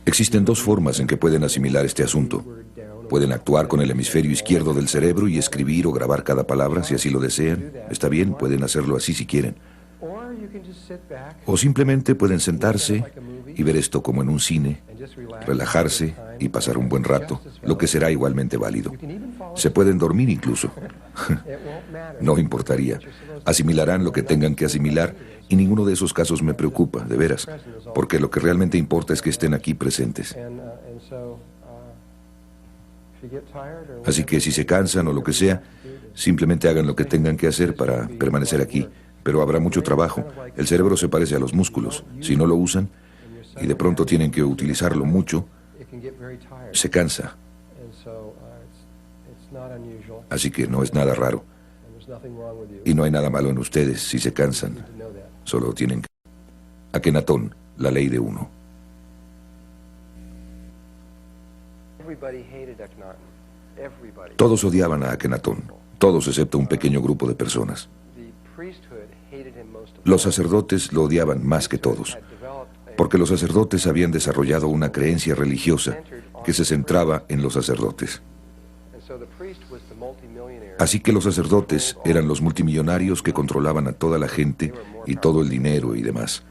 Existen dos formas en que pueden asimilar este asunto. Pueden actuar con el hemisferio izquierdo del cerebro y escribir o grabar cada palabra si así lo desean. Está bien, pueden hacerlo así si quieren. O simplemente pueden sentarse y ver esto como en un cine, relajarse y pasar un buen rato, lo que será igualmente válido. Se pueden dormir incluso. No importaría. Asimilarán lo que tengan que asimilar y ninguno de esos casos me preocupa, de veras, porque lo que realmente importa es que estén aquí presentes. Así que si se cansan o lo que sea, simplemente hagan lo que tengan que hacer para permanecer aquí. Pero habrá mucho trabajo. El cerebro se parece a los músculos. Si no lo usan y de pronto tienen que utilizarlo mucho, se cansa. Así que no es nada raro. Y no hay nada malo en ustedes si se cansan. Solo tienen que... Akenatón, la ley de uno. Todos odiaban a Akenatón. Todos excepto un pequeño grupo de personas. Los sacerdotes lo odiaban más que todos, porque los sacerdotes habían desarrollado una creencia religiosa que se centraba en los sacerdotes. Así que los sacerdotes eran los multimillonarios que controlaban a toda la gente y todo el dinero y demás.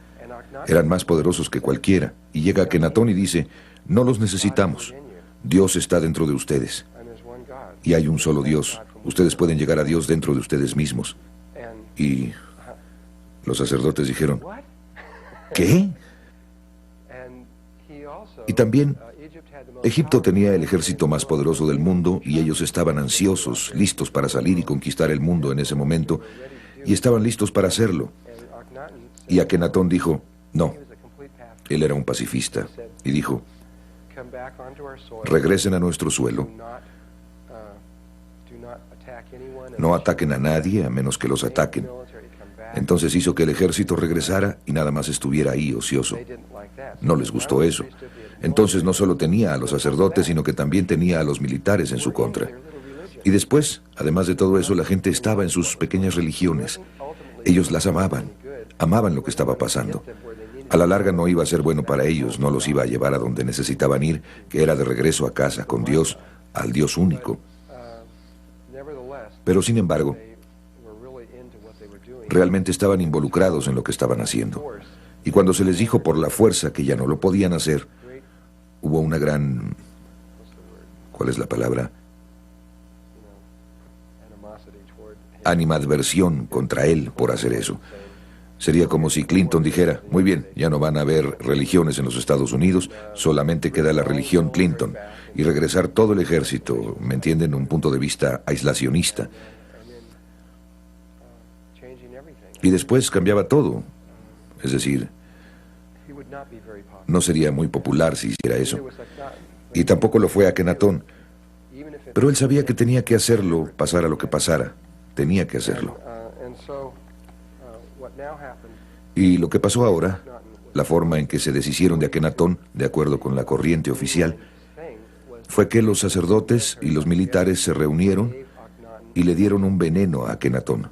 Eran más poderosos que cualquiera. Y llega Akenatón y dice, no los necesitamos. Dios está dentro de ustedes. Y hay un solo Dios. Ustedes pueden llegar a Dios dentro de ustedes mismos. Y los sacerdotes dijeron, ¿qué? Y también, Egipto tenía el ejército más poderoso del mundo y ellos estaban ansiosos, listos para salir y conquistar el mundo en ese momento, y estaban listos para hacerlo. Y Akenatón dijo, no. Él era un pacifista, y dijo, regresen a nuestro suelo, no ataquen a nadie a menos que los ataquen. Entonces hizo que el ejército regresara y nada más estuviera ahí ocioso. No les gustó eso. Entonces no solo tenía a los sacerdotes, sino que también tenía a los militares en su contra. Y después, además de todo eso, la gente estaba en sus pequeñas religiones. Ellos las amaban lo que estaba pasando. A la larga no iba a ser bueno para ellos, no los iba a llevar a donde necesitaban ir, que era de regreso a casa con Dios, al Dios único. Pero sin embargo, realmente estaban involucrados en lo que estaban haciendo. Y cuando se les dijo por la fuerza que ya no lo podían hacer, hubo una gran... ¿Cuál es la palabra? Animadversión contra él por hacer eso. Sería como si Clinton dijera, muy bien, ya no van a haber religiones en los Estados Unidos, solamente queda la religión Clinton, y regresar todo el ejército, ¿me entienden? Un punto de vista aislacionista. Y después cambiaba todo. Es decir, no sería muy popular si hiciera eso. Y tampoco lo fue Akenatón. Pero él sabía que tenía que hacerlo, pasara lo que pasara. Tenía que hacerlo. Y lo que pasó ahora, la forma en que se deshicieron de Akenatón, de acuerdo con la corriente oficial, fue que los sacerdotes y los militares se reunieron y le dieron un veneno a Akenatón.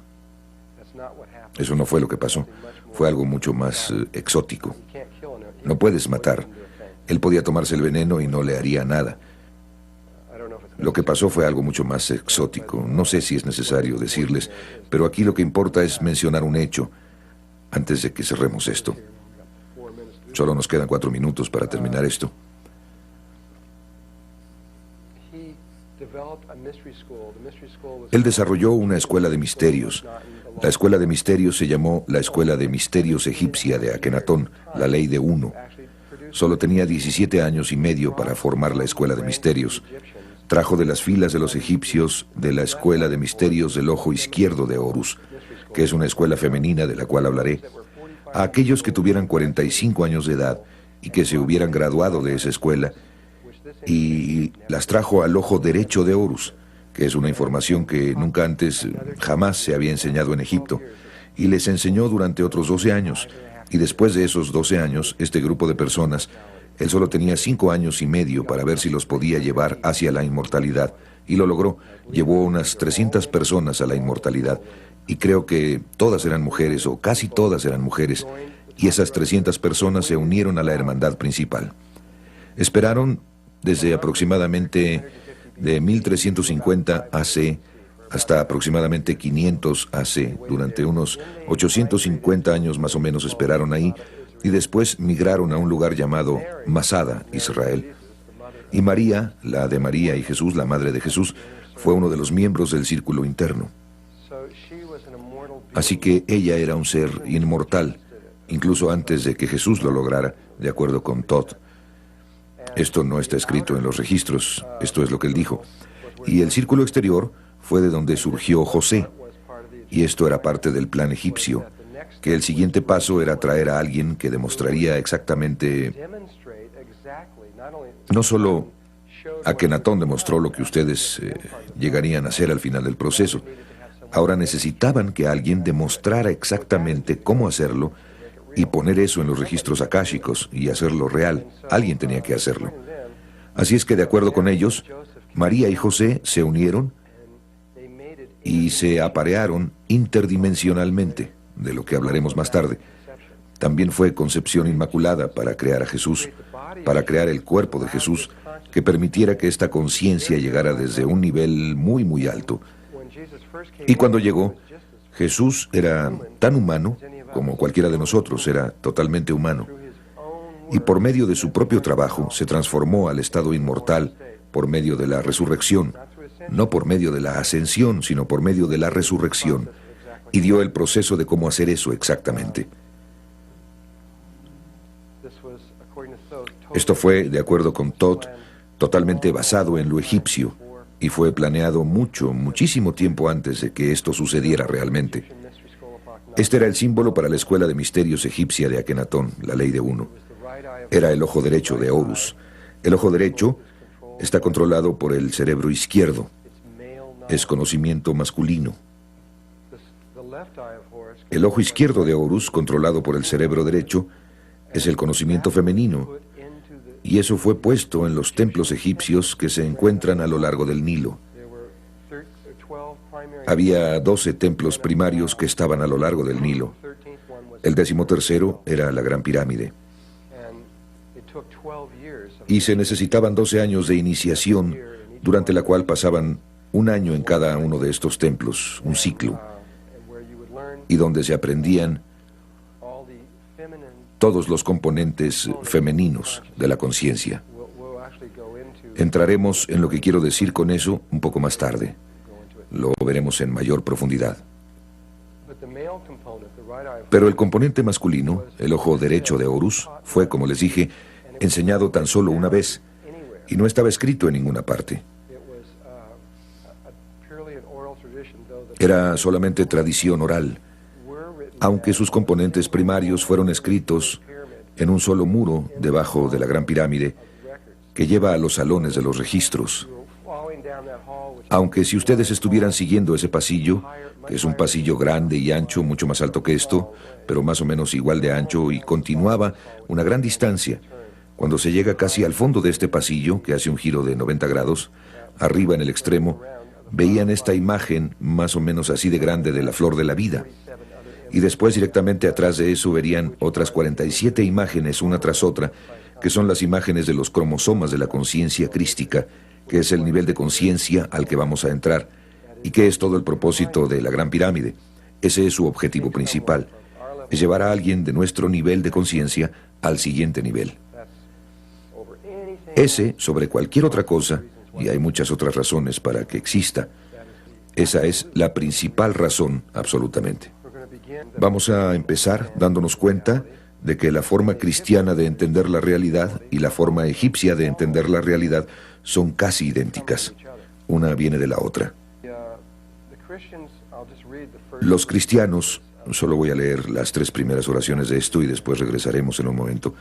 Eso no fue lo que pasó. Fue algo mucho más exótico. No puedes matar. Él podía tomarse el veneno y no le haría nada. Lo que pasó fue algo mucho más exótico. No sé si es necesario decirles, pero aquí lo que importa es mencionar un hecho antes de que cerremos esto. Solo nos quedan 4 minutos para terminar esto. Él desarrolló una escuela de misterios. La escuela de misterios se llamó la Escuela de Misterios Egipcia de Akenatón, la ley de uno. Solo tenía 17 años y medio para formar la escuela de misterios. Trajo de las filas de los egipcios de la escuela de misterios del ojo izquierdo de Horus, que es una escuela femenina de la cual hablaré, a aquellos que tuvieran 45 años de edad y que se hubieran graduado de esa escuela, y las trajo al ojo derecho de Horus, que es una información que nunca antes, jamás se había enseñado en Egipto, y les enseñó durante otros 12 años, y después de esos 12 años, este grupo de personas, él solo tenía 5 años y medio para ver si los podía llevar hacia la inmortalidad, y lo logró. Llevó unas 300 personas a la inmortalidad, y creo que todas eran mujeres, o casi todas eran mujeres, y esas 300 personas se unieron a la hermandad principal. Esperaron desde aproximadamente de 1350 AC hasta aproximadamente 500 AC. Durante unos 850 años más o menos esperaron ahí y después migraron a un lugar llamado Masada, Israel. Y María, la de María y Jesús, la madre de Jesús, fue uno de los miembros del círculo interno. Así que ella era un ser inmortal, incluso antes de que Jesús lo lograra, de acuerdo con Todd. Esto no está escrito en los registros, esto es lo que él dijo. Y el círculo exterior fue de donde surgió José, y esto era parte del plan egipcio, que el siguiente paso era traer a alguien que demostraría exactamente, no solo Akenatón demostró lo que ustedes llegarían a hacer al final del proceso. Ahora necesitaban que alguien demostrara exactamente cómo hacerlo y poner eso en los registros akáshicos y hacerlo real. Alguien tenía que hacerlo. Así es que, de acuerdo con ellos, María y José se unieron y se aparearon interdimensionalmente, de lo que hablaremos más tarde. También fue concepción inmaculada para crear a Jesús, para crear el cuerpo de Jesús, que permitiera que esta conciencia llegara desde un nivel muy, muy alto. Y cuando llegó, Jesús era tan humano como cualquiera de nosotros, era totalmente humano. Y por medio de su propio trabajo se transformó al estado inmortal por medio de la resurrección, no por medio de la ascensión, sino por medio de la resurrección, y dio el proceso de cómo hacer eso exactamente. Esto fue, de acuerdo con Todd, totalmente basado en lo egipcio, y fue planeado muchísimo tiempo antes de que esto sucediera realmente. Este era el símbolo para la escuela de misterios egipcia de Akenatón, la ley de uno. Era el ojo derecho de Horus. El ojo derecho está controlado por el cerebro izquierdo. Es conocimiento masculino. El ojo izquierdo de Horus, controlado por el cerebro derecho, es el conocimiento femenino. Y eso fue puesto en los templos egipcios que se encuentran a lo largo del Nilo. Había 12 templos primarios que estaban a lo largo del Nilo. El 13º era la Gran Pirámide. Y se necesitaban 12 años de iniciación, durante la cual pasaban un año en cada uno de estos templos, un ciclo, y donde se aprendían todos los componentes femeninos de la conciencia. Entraremos en lo que quiero decir con eso un poco más tarde. Lo veremos en mayor profundidad. Pero el componente masculino, el ojo derecho de Horus, fue, como les dije, enseñado tan solo una vez, y no estaba escrito en ninguna parte. Era solamente tradición oral, aunque sus componentes primarios fueron escritos en un solo muro debajo de la Gran Pirámide que lleva a los salones de los registros. Aunque si ustedes estuvieran siguiendo ese pasillo, que es un pasillo grande y ancho, mucho más alto que esto, pero más o menos igual de ancho, y continuaba una gran distancia, cuando se llega casi al fondo de este pasillo, que hace un giro de 90 grados, arriba en el extremo, veían esta imagen más o menos así de grande de la flor de la vida. Y después directamente atrás de eso verían otras 47 imágenes, una tras otra, que son las imágenes de los cromosomas de la conciencia crística, que es el nivel de conciencia al que vamos a entrar, y que es todo el propósito de la Gran Pirámide. Ese es su objetivo principal, es llevar a alguien de nuestro nivel de conciencia al siguiente nivel. Ese, sobre cualquier otra cosa, y hay muchas otras razones para que exista, esa es la principal razón, absolutamente. Vamos a empezar dándonos cuenta de que la forma cristiana de entender la realidad y la forma egipcia de entender la realidad son casi idénticas. Una viene de la otra. Los cristianos, solo voy a leer las 3 primeras oraciones de esto y después regresaremos en un momento.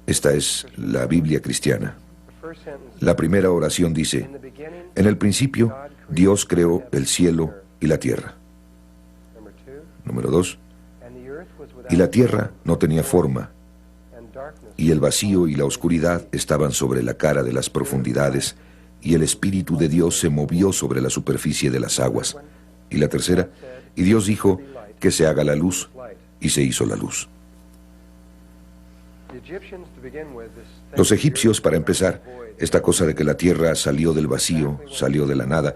Esta es la Biblia cristiana. La primera oración dice: en el principio, Dios creó el cielo y la tierra. Número 2. Y la tierra no tenía forma, y el vacío y la oscuridad estaban sobre la cara de las profundidades, y el Espíritu de Dios se movió sobre la superficie de las aguas. Y la tercera, y Dios dijo: que se haga la luz, y se hizo la luz. Los egipcios, para empezar, esta cosa de que la tierra salió del vacío, salió de la nada,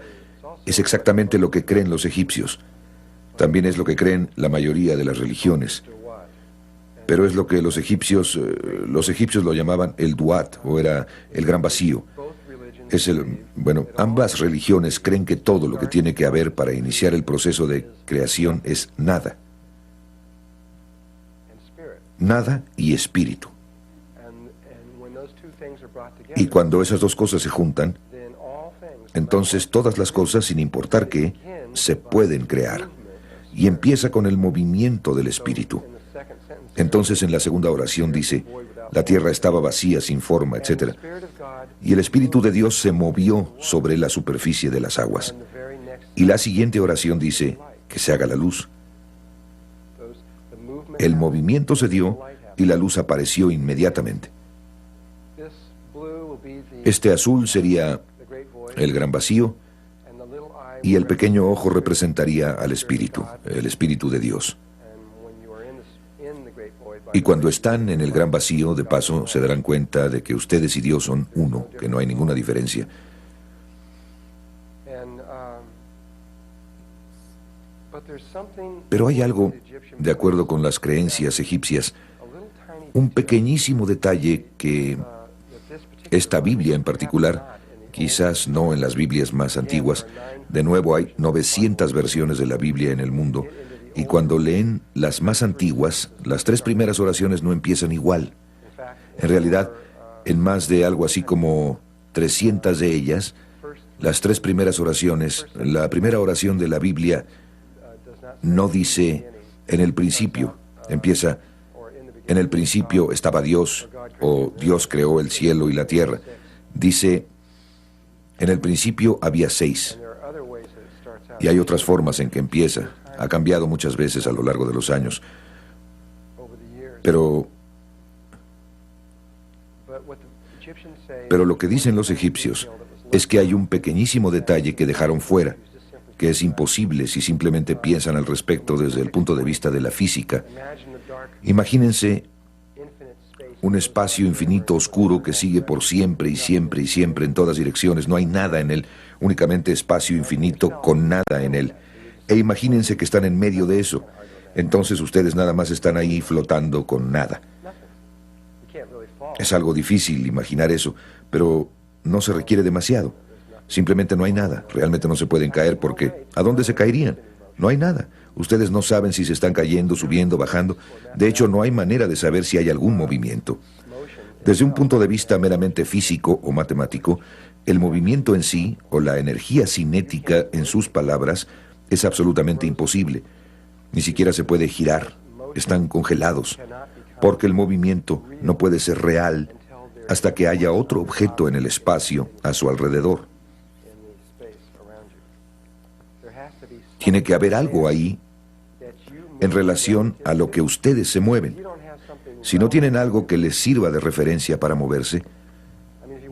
es exactamente lo que creen los egipcios. También es lo que creen la mayoría de las religiones. Pero es lo que los egipcios lo llamaban el Duat, o era el gran vacío. Ambas religiones creen que todo lo que tiene que haber para iniciar el proceso de creación es nada. Nada y espíritu. Y cuando esas dos cosas se juntan, entonces todas las cosas, sin importar qué, se pueden crear. Y empieza con el movimiento del espíritu. Entonces en la segunda oración dice, la tierra estaba vacía, sin forma, etc. Y el Espíritu de Dios se movió sobre la superficie de las aguas. Y la siguiente oración dice, que se haga la luz. El movimiento se dio y la luz apareció inmediatamente. Este azul sería el gran vacío y el pequeño ojo representaría al Espíritu, el Espíritu de Dios. Y cuando están en el gran vacío, de paso, se darán cuenta de que ustedes y Dios son uno, que no hay ninguna diferencia. Pero hay algo, de acuerdo con las creencias egipcias, un pequeñísimo detalle que esta Biblia en particular, quizás no en las Biblias más antiguas, de nuevo hay 900 versiones de la Biblia en el mundo, y cuando leen las más antiguas, las 3 primeras oraciones no empiezan igual. En realidad, en más de algo así como 300 de ellas, las 3 primeras oraciones, la primera oración de la Biblia no dice en el principio, empieza en el principio estaba Dios, o Dios creó el cielo y la tierra. Dice, en el principio había 6. Y hay otras formas en que empieza. Ha cambiado muchas veces a lo largo de los años. Pero lo que dicen los egipcios es que hay un pequeñísimo detalle que dejaron fuera, que es imposible si simplemente piensan al respecto desde el punto de vista de la física. Imagínense un espacio infinito oscuro que sigue por siempre y siempre y siempre en todas direcciones. No hay nada en él, únicamente espacio infinito con nada en él. E imagínense que están en medio de eso. Entonces ustedes nada más están ahí flotando con nada. Es algo difícil imaginar eso, pero no se requiere demasiado. Simplemente no hay nada. Realmente no se pueden caer porque ¿a dónde se caerían? No hay nada. Ustedes no saben si se están cayendo, subiendo, bajando. De hecho, no hay manera de saber si hay algún movimiento. Desde un punto de vista meramente físico o matemático, el movimiento en sí, o la energía cinética en sus palabras, es absolutamente imposible. Ni siquiera se puede girar. Están congelados. Porque el movimiento no puede ser real hasta que haya otro objeto en el espacio a su alrededor. Tiene que haber algo ahí en relación a lo que ustedes se mueven. Si no tienen algo que les sirva de referencia para moverse,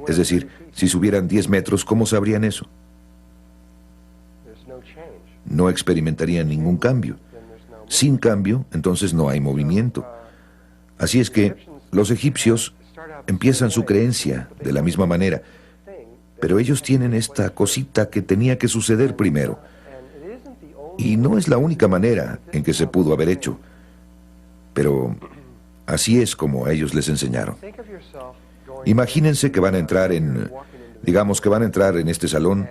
es decir, si subieran 10 metros, ¿cómo sabrían eso? No experimentarían ningún cambio. Sin cambio, entonces no hay movimiento. Así es que los egipcios empiezan su creencia de la misma manera, pero ellos tienen esta cosita que tenía que suceder primero. Y no es la única manera en que se pudo haber hecho, pero así es como a ellos les enseñaron. Imagínense que van a entrar digamos que van a entrar en este salón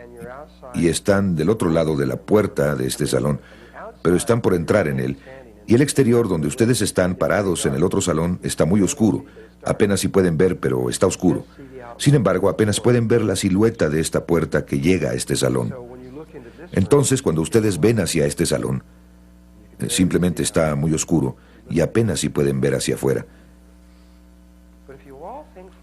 y están del otro lado de la puerta de este salón, pero están por entrar en él. Y el exterior, donde ustedes están parados en el otro salón, está muy oscuro. Apenas si pueden ver, pero está oscuro. Sin embargo, apenas pueden ver la silueta de esta puerta que llega a este salón. Entonces, cuando ustedes ven hacia este salón, simplemente está muy oscuro y apenas si pueden ver hacia afuera.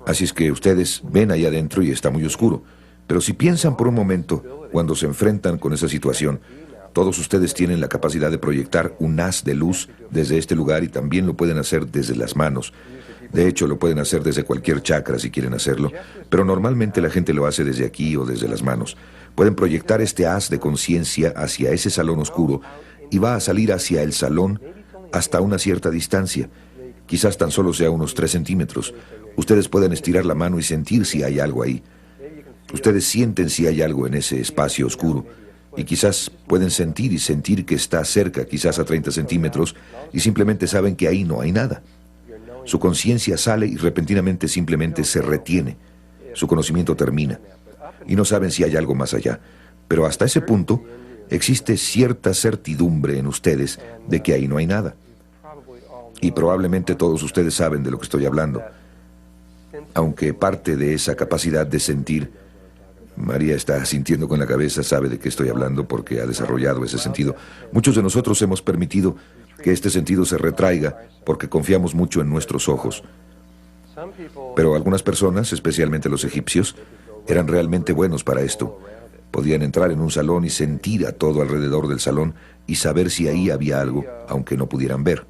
Así es que ustedes ven allá adentro y está muy oscuro. Pero si piensan por un momento, cuando se enfrentan con esa situación, todos ustedes tienen la capacidad de proyectar un haz de luz desde este lugar y también lo pueden hacer desde las manos. De hecho, lo pueden hacer desde cualquier chakra si quieren hacerlo, pero normalmente la gente lo hace desde aquí o desde las manos. Pueden proyectar este haz de conciencia hacia ese salón oscuro y va a salir hacia el salón hasta una cierta distancia. Quizás tan solo sea unos 3 centímetros. Ustedes pueden estirar la mano y sentir si hay algo ahí. Ustedes sienten si hay algo en ese espacio oscuro. Y quizás pueden sentir y sentir que está cerca, quizás a 30 centímetros, y simplemente saben que ahí no hay nada. Su conciencia sale y repentinamente simplemente se retiene. Su conocimiento termina. Y no saben si hay algo más allá. Pero hasta ese punto, existe cierta certidumbre en ustedes de que ahí no hay nada. Y probablemente todos ustedes saben de lo que estoy hablando. Aunque parte de esa capacidad de sentir, María está sintiendo con la cabeza, sabe de qué estoy hablando porque ha desarrollado ese sentido. Muchos de nosotros hemos permitido que este sentido se retraiga porque confiamos mucho en nuestros ojos. Pero algunas personas, especialmente los egipcios, eran realmente buenos para esto. Podían entrar en un salón y sentir a todo alrededor del salón y saber si ahí había algo, aunque no pudieran ver.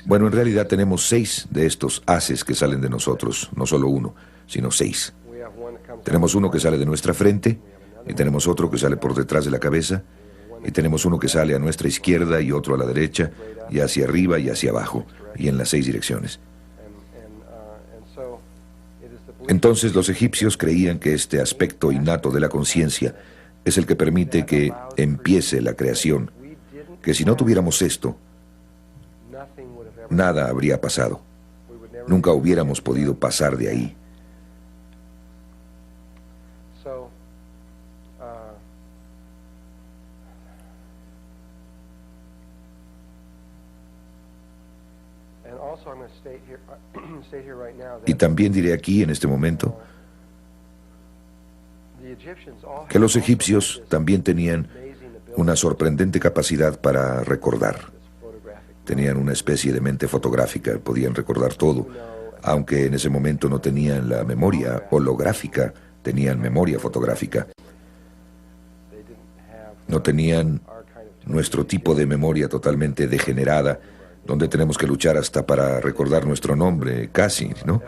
Bueno, en realidad tenemos 6 de estos haces que salen de nosotros, no solo uno, sino 6. Tenemos uno que sale de nuestra frente, y tenemos otro que sale por detrás de la cabeza, y tenemos uno que sale a nuestra izquierda y otro a la derecha, y hacia arriba y hacia abajo, y en las 6 direcciones. Entonces los egipcios creían que este aspecto innato de la conciencia es el que permite que empiece la creación, que si no tuviéramos esto, nada habría pasado. Nunca hubiéramos podido pasar de ahí. Y también diré aquí, en este momento, que los egipcios también tenían una sorprendente capacidad para recordar. Tenían una especie de mente fotográfica, podían recordar todo, aunque en ese momento no tenían la memoria holográfica, tenían memoria fotográfica. No tenían nuestro tipo de memoria totalmente degenerada, donde tenemos que luchar hasta para recordar nuestro nombre, casi, ¿no?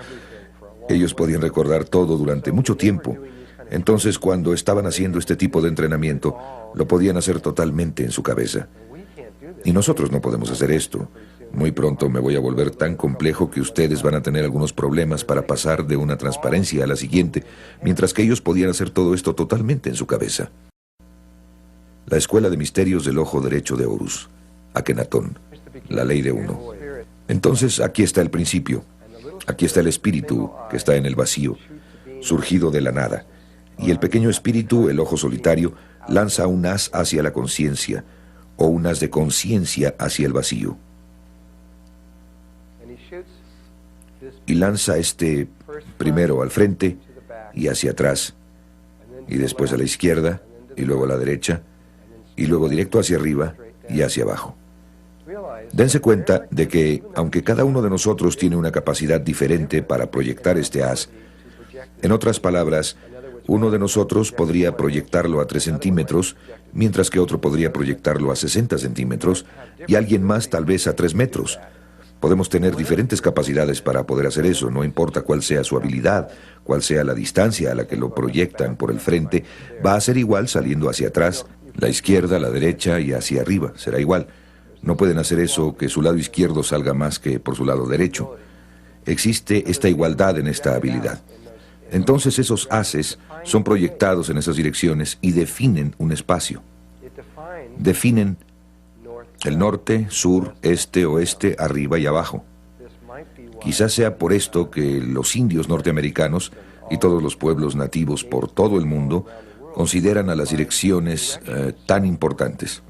Ellos podían recordar todo durante mucho tiempo. Entonces, cuando estaban haciendo este tipo de entrenamiento, lo podían hacer totalmente en su cabeza. Y nosotros no podemos hacer esto. Muy pronto me voy a volver tan complejo que ustedes van a tener algunos problemas para pasar de una transparencia a la siguiente, mientras que ellos podían hacer todo esto totalmente en su cabeza. La Escuela de Misterios del Ojo Derecho de Horus, Akenatón, la ley de uno. Entonces, aquí está el principio. Aquí está el espíritu que está en el vacío, surgido de la nada. Y el pequeño espíritu, el ojo solitario, lanza un haz hacia la conciencia, o un haz de conciencia hacia el vacío. Y lanza este primero al frente y hacia atrás, y después a la izquierda, y luego a la derecha, y luego directo hacia arriba y hacia abajo. Dense cuenta de que, aunque cada uno de nosotros tiene una capacidad diferente para proyectar este haz, en otras palabras, uno de nosotros podría proyectarlo a 3 centímetros, mientras que otro podría proyectarlo a 60 centímetros, y alguien más tal vez a 3 metros. Podemos tener diferentes capacidades para poder hacer eso, no importa cuál sea su habilidad, cuál sea la distancia a la que lo proyectan por el frente, va a ser igual saliendo hacia atrás, la izquierda, la derecha y hacia arriba, será igual. No pueden hacer eso que su lado izquierdo salga más que por su lado derecho. Existe esta igualdad en esta habilidad. Entonces esos haces son proyectados en esas direcciones y definen un espacio. Definen el norte, sur, este, oeste, arriba y abajo. Quizás sea por esto que los indios norteamericanos y todos los pueblos nativos por todo el mundo consideran a las direcciones tan importantes.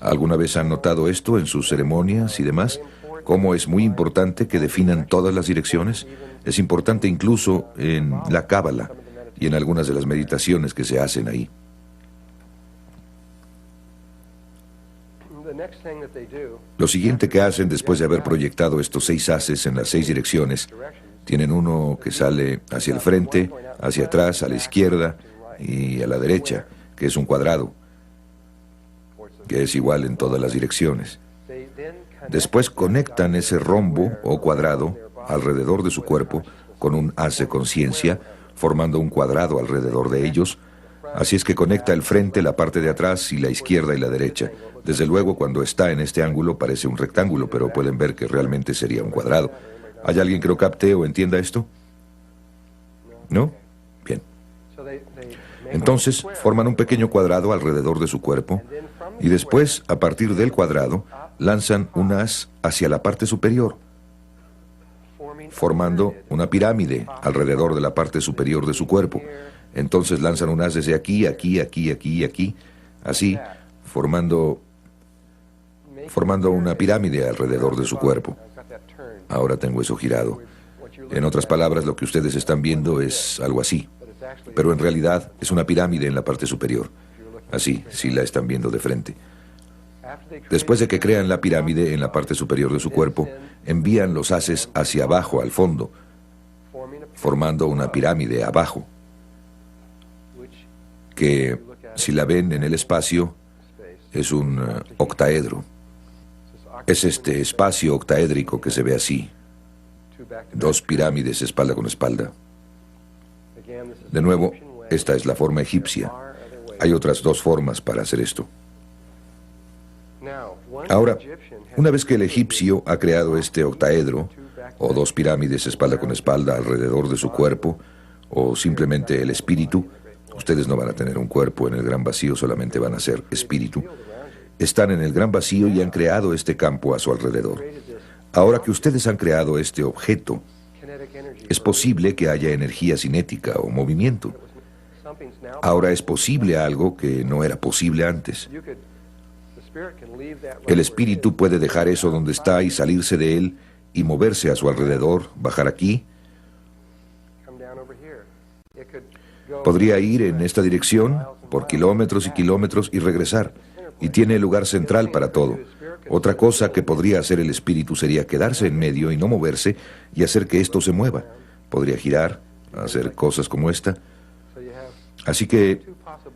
¿Alguna vez han notado esto en sus ceremonias y demás? ¿Cómo es muy importante que definan todas las direcciones? Es importante incluso en la Cábala y en algunas de las meditaciones que se hacen ahí. Lo siguiente que hacen después de haber proyectado estos 6 haces en las 6 direcciones, tienen uno que sale hacia el frente, hacia atrás, a la izquierda y a la derecha, que es un cuadrado, que es igual en todas las direcciones. Después conectan ese rombo o cuadrado alrededor de su cuerpo con un haz de conciencia, formando un cuadrado alrededor de ellos, Así es que conecta el frente, la parte de atrás y la izquierda y la derecha. Desde luego, cuando está en este ángulo parece un rectángulo, pero pueden ver que realmente sería un cuadrado. ¿Hay alguien que lo capte o entienda esto? ¿No? Bien. Entonces, forman un pequeño cuadrado alrededor de su cuerpo y después, a partir del cuadrado, lanzan un haz hacia la parte superior, formando una pirámide alrededor de la parte superior de su cuerpo. Entonces lanzan un haz desde aquí, aquí, aquí, aquí y aquí, así, formando una pirámide alrededor de su cuerpo. Ahora tengo eso girado. En otras palabras, lo que ustedes están viendo es algo así, pero en realidad es una pirámide en la parte superior. Así, si la están viendo de frente. Después de que crean la pirámide en la parte superior de su cuerpo, envían los haces hacia abajo, al fondo, formando una pirámide abajo, que, si la ven en el espacio, es un octaedro. Es este espacio octaédrico que se ve así. Dos pirámides espalda con espalda. De nuevo, esta es la forma egipcia. Hay otras dos formas para hacer esto. Ahora, una vez que el egipcio ha creado este octaedro, o dos pirámides espalda con espalda alrededor de su cuerpo, o simplemente el espíritu, ustedes no van a tener un cuerpo en el gran vacío, solamente van a ser espíritu. Están en el gran vacío y han creado este campo a su alrededor. Ahora que ustedes han creado este objeto, es posible que haya energía cinética o movimiento. Ahora es posible algo que no era posible antes. El espíritu puede dejar eso donde está y salirse de él y moverse a su alrededor, bajar aquí. Podría ir en esta dirección por kilómetros y kilómetros y regresar. Y tiene el lugar central para todo. Otra cosa que podría hacer el espíritu sería quedarse en medio y no moverse y hacer que esto se mueva. Podría girar, hacer cosas como esta. Así que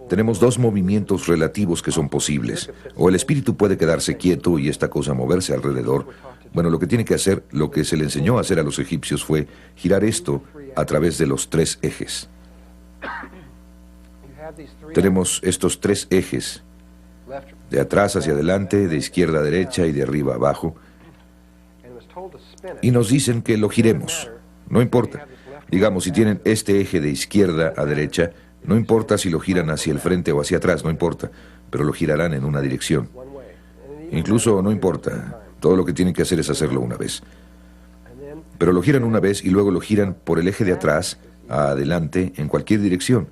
tenemos dos movimientos relativos que son posibles. O el espíritu puede quedarse quieto y esta cosa moverse alrededor. Bueno, lo que tiene que hacer, lo que se le enseñó a hacer a los egipcios fue girar esto a través de los tres ejes. Tenemos estos tres ejes, de atrás hacia adelante, de izquierda a derecha y de arriba a abajo. Y nos dicen que lo giremos. No importa. Digamos, si tienen este eje de izquierda a derecha, no importa si lo giran hacia el frente o hacia atrás, no importa, pero lo girarán en una dirección. Incluso no importa. Todo lo que tienen que hacer es hacerlo una vez. Pero lo giran una vez y luego lo giran por el eje de atrás a adelante en cualquier dirección.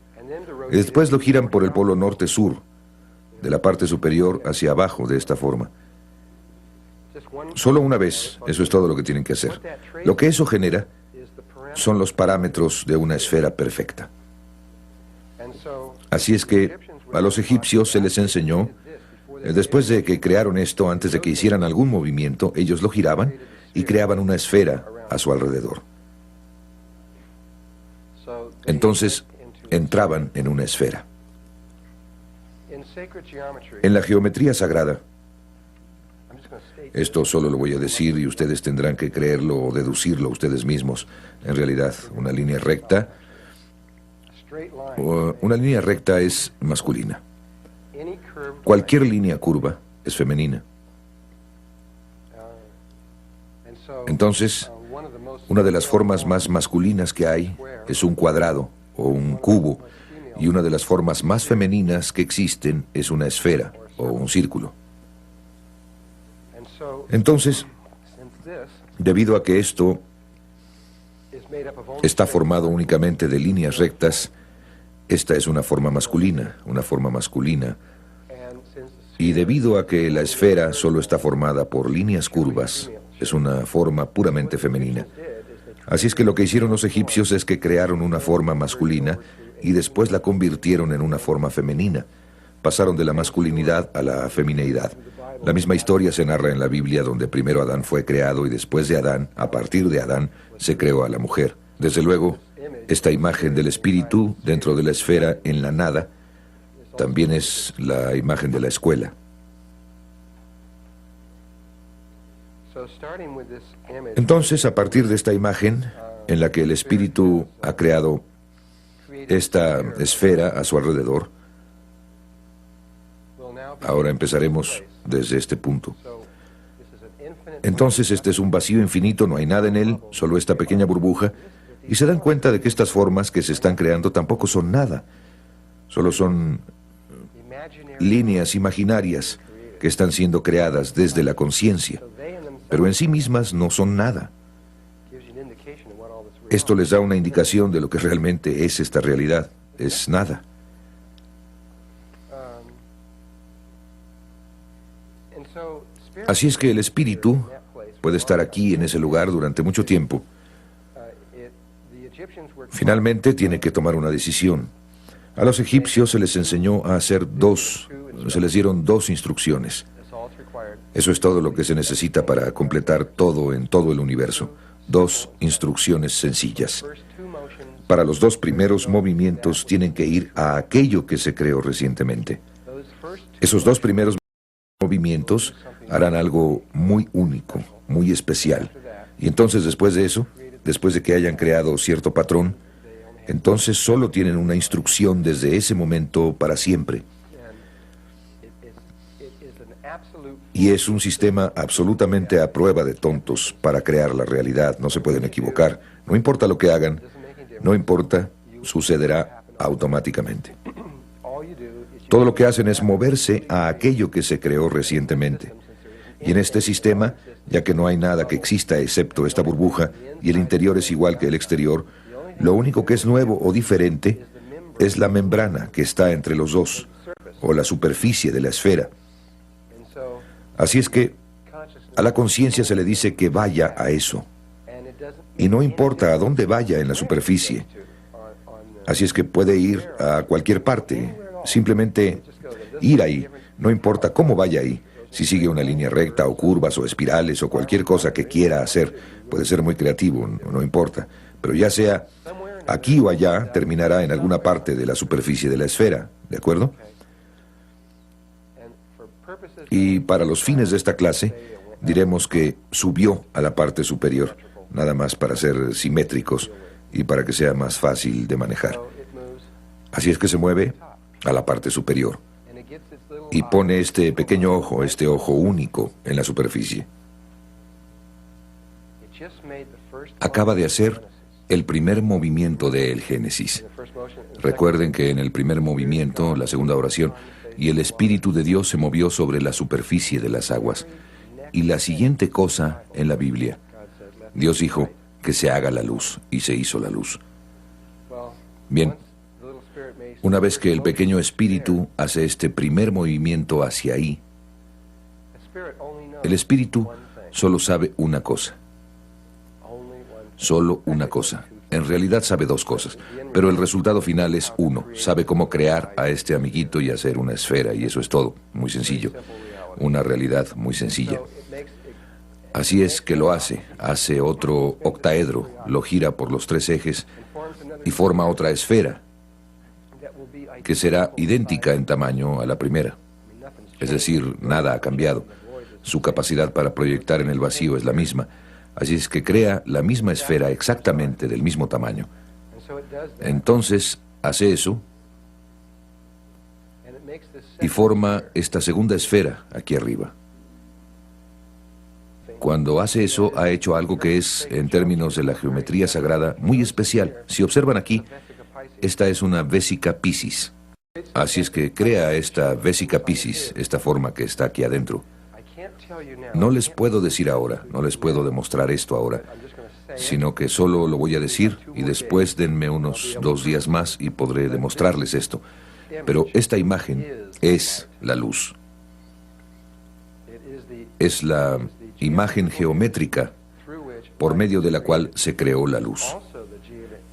Y después lo giran por el polo norte-sur, de la parte superior hacia abajo, de esta forma. Solo una vez, eso es todo lo que tienen que hacer. Lo que eso genera son los parámetros de una esfera perfecta. Así es que a los egipcios se les enseñó, después de que crearon esto, antes de que hicieran algún movimiento, ellos lo giraban y creaban una esfera a su alrededor. Entonces, entraban en una esfera. En la geometría sagrada, esto solo lo voy a decir y ustedes tendrán que creerlo o deducirlo ustedes mismos. En realidad, una línea recta es masculina. Cualquier línea curva es femenina. Entonces, una de las formas más masculinas que hay es un cuadrado o un cubo, y una de las formas más femeninas que existen es una esfera o un círculo. Entonces, debido a que esto está formado únicamente de líneas rectas, esta es una forma masculina, y debido a que la esfera solo está formada por líneas curvas, es una forma puramente femenina. Así es que lo que hicieron los egipcios es que crearon una forma masculina y después la convirtieron en una forma femenina. Pasaron de la masculinidad a la femineidad. La misma historia se narra en la Biblia, donde primero Adán fue creado y después de Adán, a partir de Adán, se creó a la mujer. Desde luego, esta imagen del espíritu dentro de la esfera en la nada también es la imagen de la escuela. Entonces, a partir de esta imagen, en la que el espíritu ha creado esta esfera a su alrededor. Ahora empezaremos desde este punto. Entonces este es un vacío infinito, no hay nada en él, solo esta pequeña burbuja, y se dan cuenta de que estas formas que se están creando tampoco son nada, solo son líneas imaginarias que están siendo creadas desde la conciencia, pero en sí mismas no son nada. Esto les da una indicación de lo que realmente es esta realidad, es nada. Así es que el espíritu puede estar aquí en ese lugar durante mucho tiempo. Finalmente tiene que tomar una decisión. A los egipcios se les enseñó a hacer se les dieron dos instrucciones. Eso es todo lo que se necesita para completar todo en todo el universo. Dos instrucciones sencillas. Para los dos primeros movimientos tienen que ir a aquello que se creó recientemente. Esos dos primeros movimientos harán algo muy único, muy especial. Y entonces después de eso, después de que hayan creado cierto patrón, entonces solo tienen una instrucción desde ese momento para siempre. Y es un sistema absolutamente a prueba de tontos para crear la realidad. No se pueden equivocar. No importa lo que hagan, no importa, sucederá automáticamente. Todo lo que hacen es moverse a aquello que se creó recientemente. Y en este sistema, ya que no hay nada que exista excepto esta burbuja, y el interior es igual que el exterior, lo único que es nuevo o diferente es la membrana que está entre los dos, o la superficie de la esfera. Así es que a la conciencia se le dice que vaya a eso. Y no importa a dónde vaya en la superficie. Así es que puede ir a cualquier parte, simplemente ir ahí, no importa cómo vaya ahí. Si sigue una línea recta o curvas o espirales o cualquier cosa que quiera hacer, puede ser muy creativo, no importa. Pero ya sea aquí o allá, terminará en alguna parte de la superficie de la esfera, ¿de acuerdo? Y para los fines de esta clase, diremos que subió a la parte superior, nada más para ser simétricos y para que sea más fácil de manejar. Así es que se mueve a la parte superior y pone este pequeño ojo, este ojo único en la superficie. Acaba de hacer el primer movimiento del Génesis. Recuerden que en el primer movimiento, la segunda oración, y el Espíritu de Dios se movió sobre la superficie de las aguas. Y la siguiente cosa en la Biblia, Dios dijo que se haga la luz, y se hizo la luz. Bien, una vez que el pequeño espíritu hace este primer movimiento hacia ahí, el espíritu solo sabe una cosa. Solo una cosa. En realidad sabe dos cosas, pero el resultado final es uno. Sabe cómo crear a este amiguito y hacer una esfera, y eso es todo. Muy sencillo. Una realidad muy sencilla. Así es que lo hace otro octaedro, lo gira por los tres ejes y forma otra esfera, que será idéntica en tamaño a la primera. Es decir, nada ha cambiado. Su capacidad para proyectar en el vacío es la misma. Así es que crea la misma esfera exactamente del mismo tamaño. Entonces hace eso y forma esta segunda esfera aquí arriba. Cuando hace eso, ha hecho algo que es, en términos de la geometría sagrada, muy especial. Si observan aquí, esta es una vésica Piscis. Así es que crea esta vésica Piscis, esta forma que está aquí adentro. No les puedo decir ahora, no les puedo demostrar esto ahora, sino que solo lo voy a decir y después denme unos 2 días más y podré demostrarles esto. Pero esta imagen es la luz. Es la imagen geométrica por medio de la cual se creó la luz.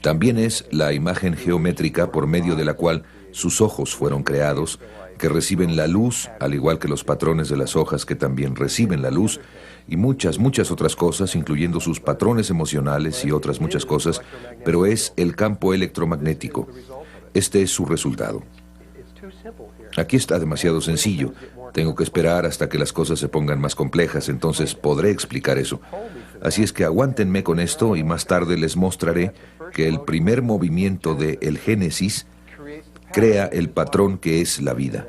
También es la imagen geométrica por medio de la cual sus ojos fueron creados, que reciben la luz, al igual que los patrones de las hojas que también reciben la luz, y muchas otras cosas, incluyendo sus patrones emocionales y otras muchas cosas, pero es el campo electromagnético. Este es su resultado. Aquí está demasiado sencillo. Tengo que esperar hasta que las cosas se pongan más complejas, entonces podré explicar eso. Así es que aguántenme con esto y más tarde les mostraré que el primer movimiento de el Génesis crea el patrón que es la vida.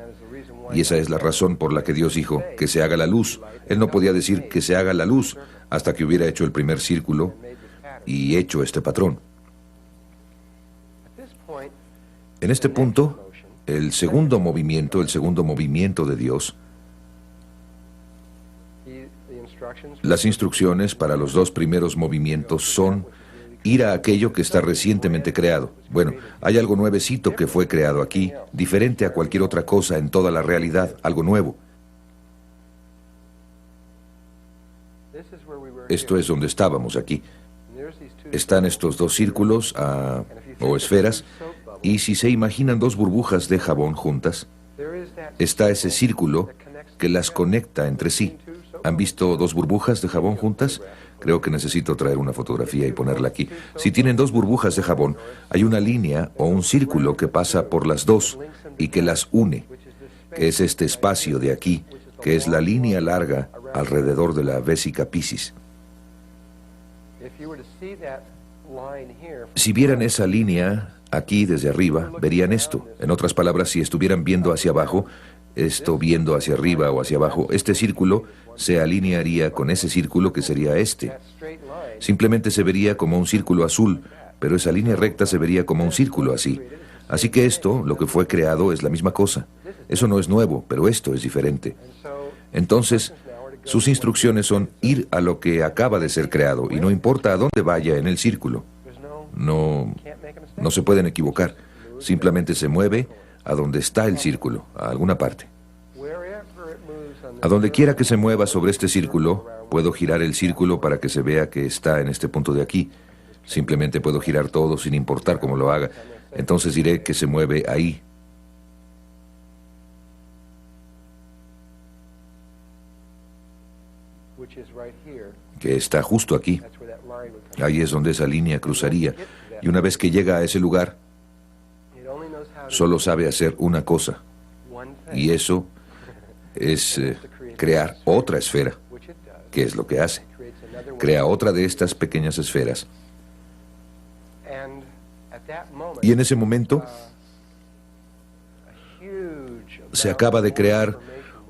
Y esa es la razón por la que Dios dijo que se haga la luz. Él no podía decir que se haga la luz hasta que hubiera hecho el primer círculo y hecho este patrón. En este punto, el segundo movimiento de Dios, las instrucciones para los dos primeros movimientos son ir a aquello que está recientemente creado. Bueno, hay algo nuevecito que fue creado aquí, diferente a cualquier otra cosa en toda la realidad, algo nuevo. Esto es donde estábamos aquí. Están estos dos círculos o esferas, y si se imaginan dos burbujas de jabón juntas, está ese círculo que las conecta entre sí. ¿Han visto dos burbujas de jabón juntas? Creo que necesito traer una fotografía y ponerla aquí. Si tienen dos burbujas de jabón, hay una línea o un círculo que pasa por las dos y que las une, que es este espacio de aquí, que es la línea larga alrededor de la vésica Piscis. Si vieran esa línea aquí desde arriba, verían esto. En otras palabras, si estuvieran viendo hacia abajo, esto viendo hacia arriba o hacia abajo, este círculo se alinearía con ese círculo que sería este. Simplemente se vería como un círculo azul, pero esa línea recta se vería como un círculo así. Así que esto, lo que fue creado, es la misma cosa. Eso no es nuevo, pero esto es diferente. Entonces, sus instrucciones son ir a lo que acaba de ser creado, y no importa a dónde vaya en el círculo. No se pueden equivocar. Simplemente se mueve a donde está el círculo, a alguna parte. A donde quiera que se mueva sobre este círculo, puedo girar el círculo para que se vea que está en este punto de aquí. Simplemente puedo girar todo sin importar cómo lo haga. Entonces diré que se mueve ahí. Que está justo aquí. Ahí es donde esa línea cruzaría. Y una vez que llega a ese lugar, solo sabe hacer una cosa. Y eso es crear otra esfera, que es lo que hace. Crea otra de estas pequeñas esferas. Y en ese momento se acaba de crear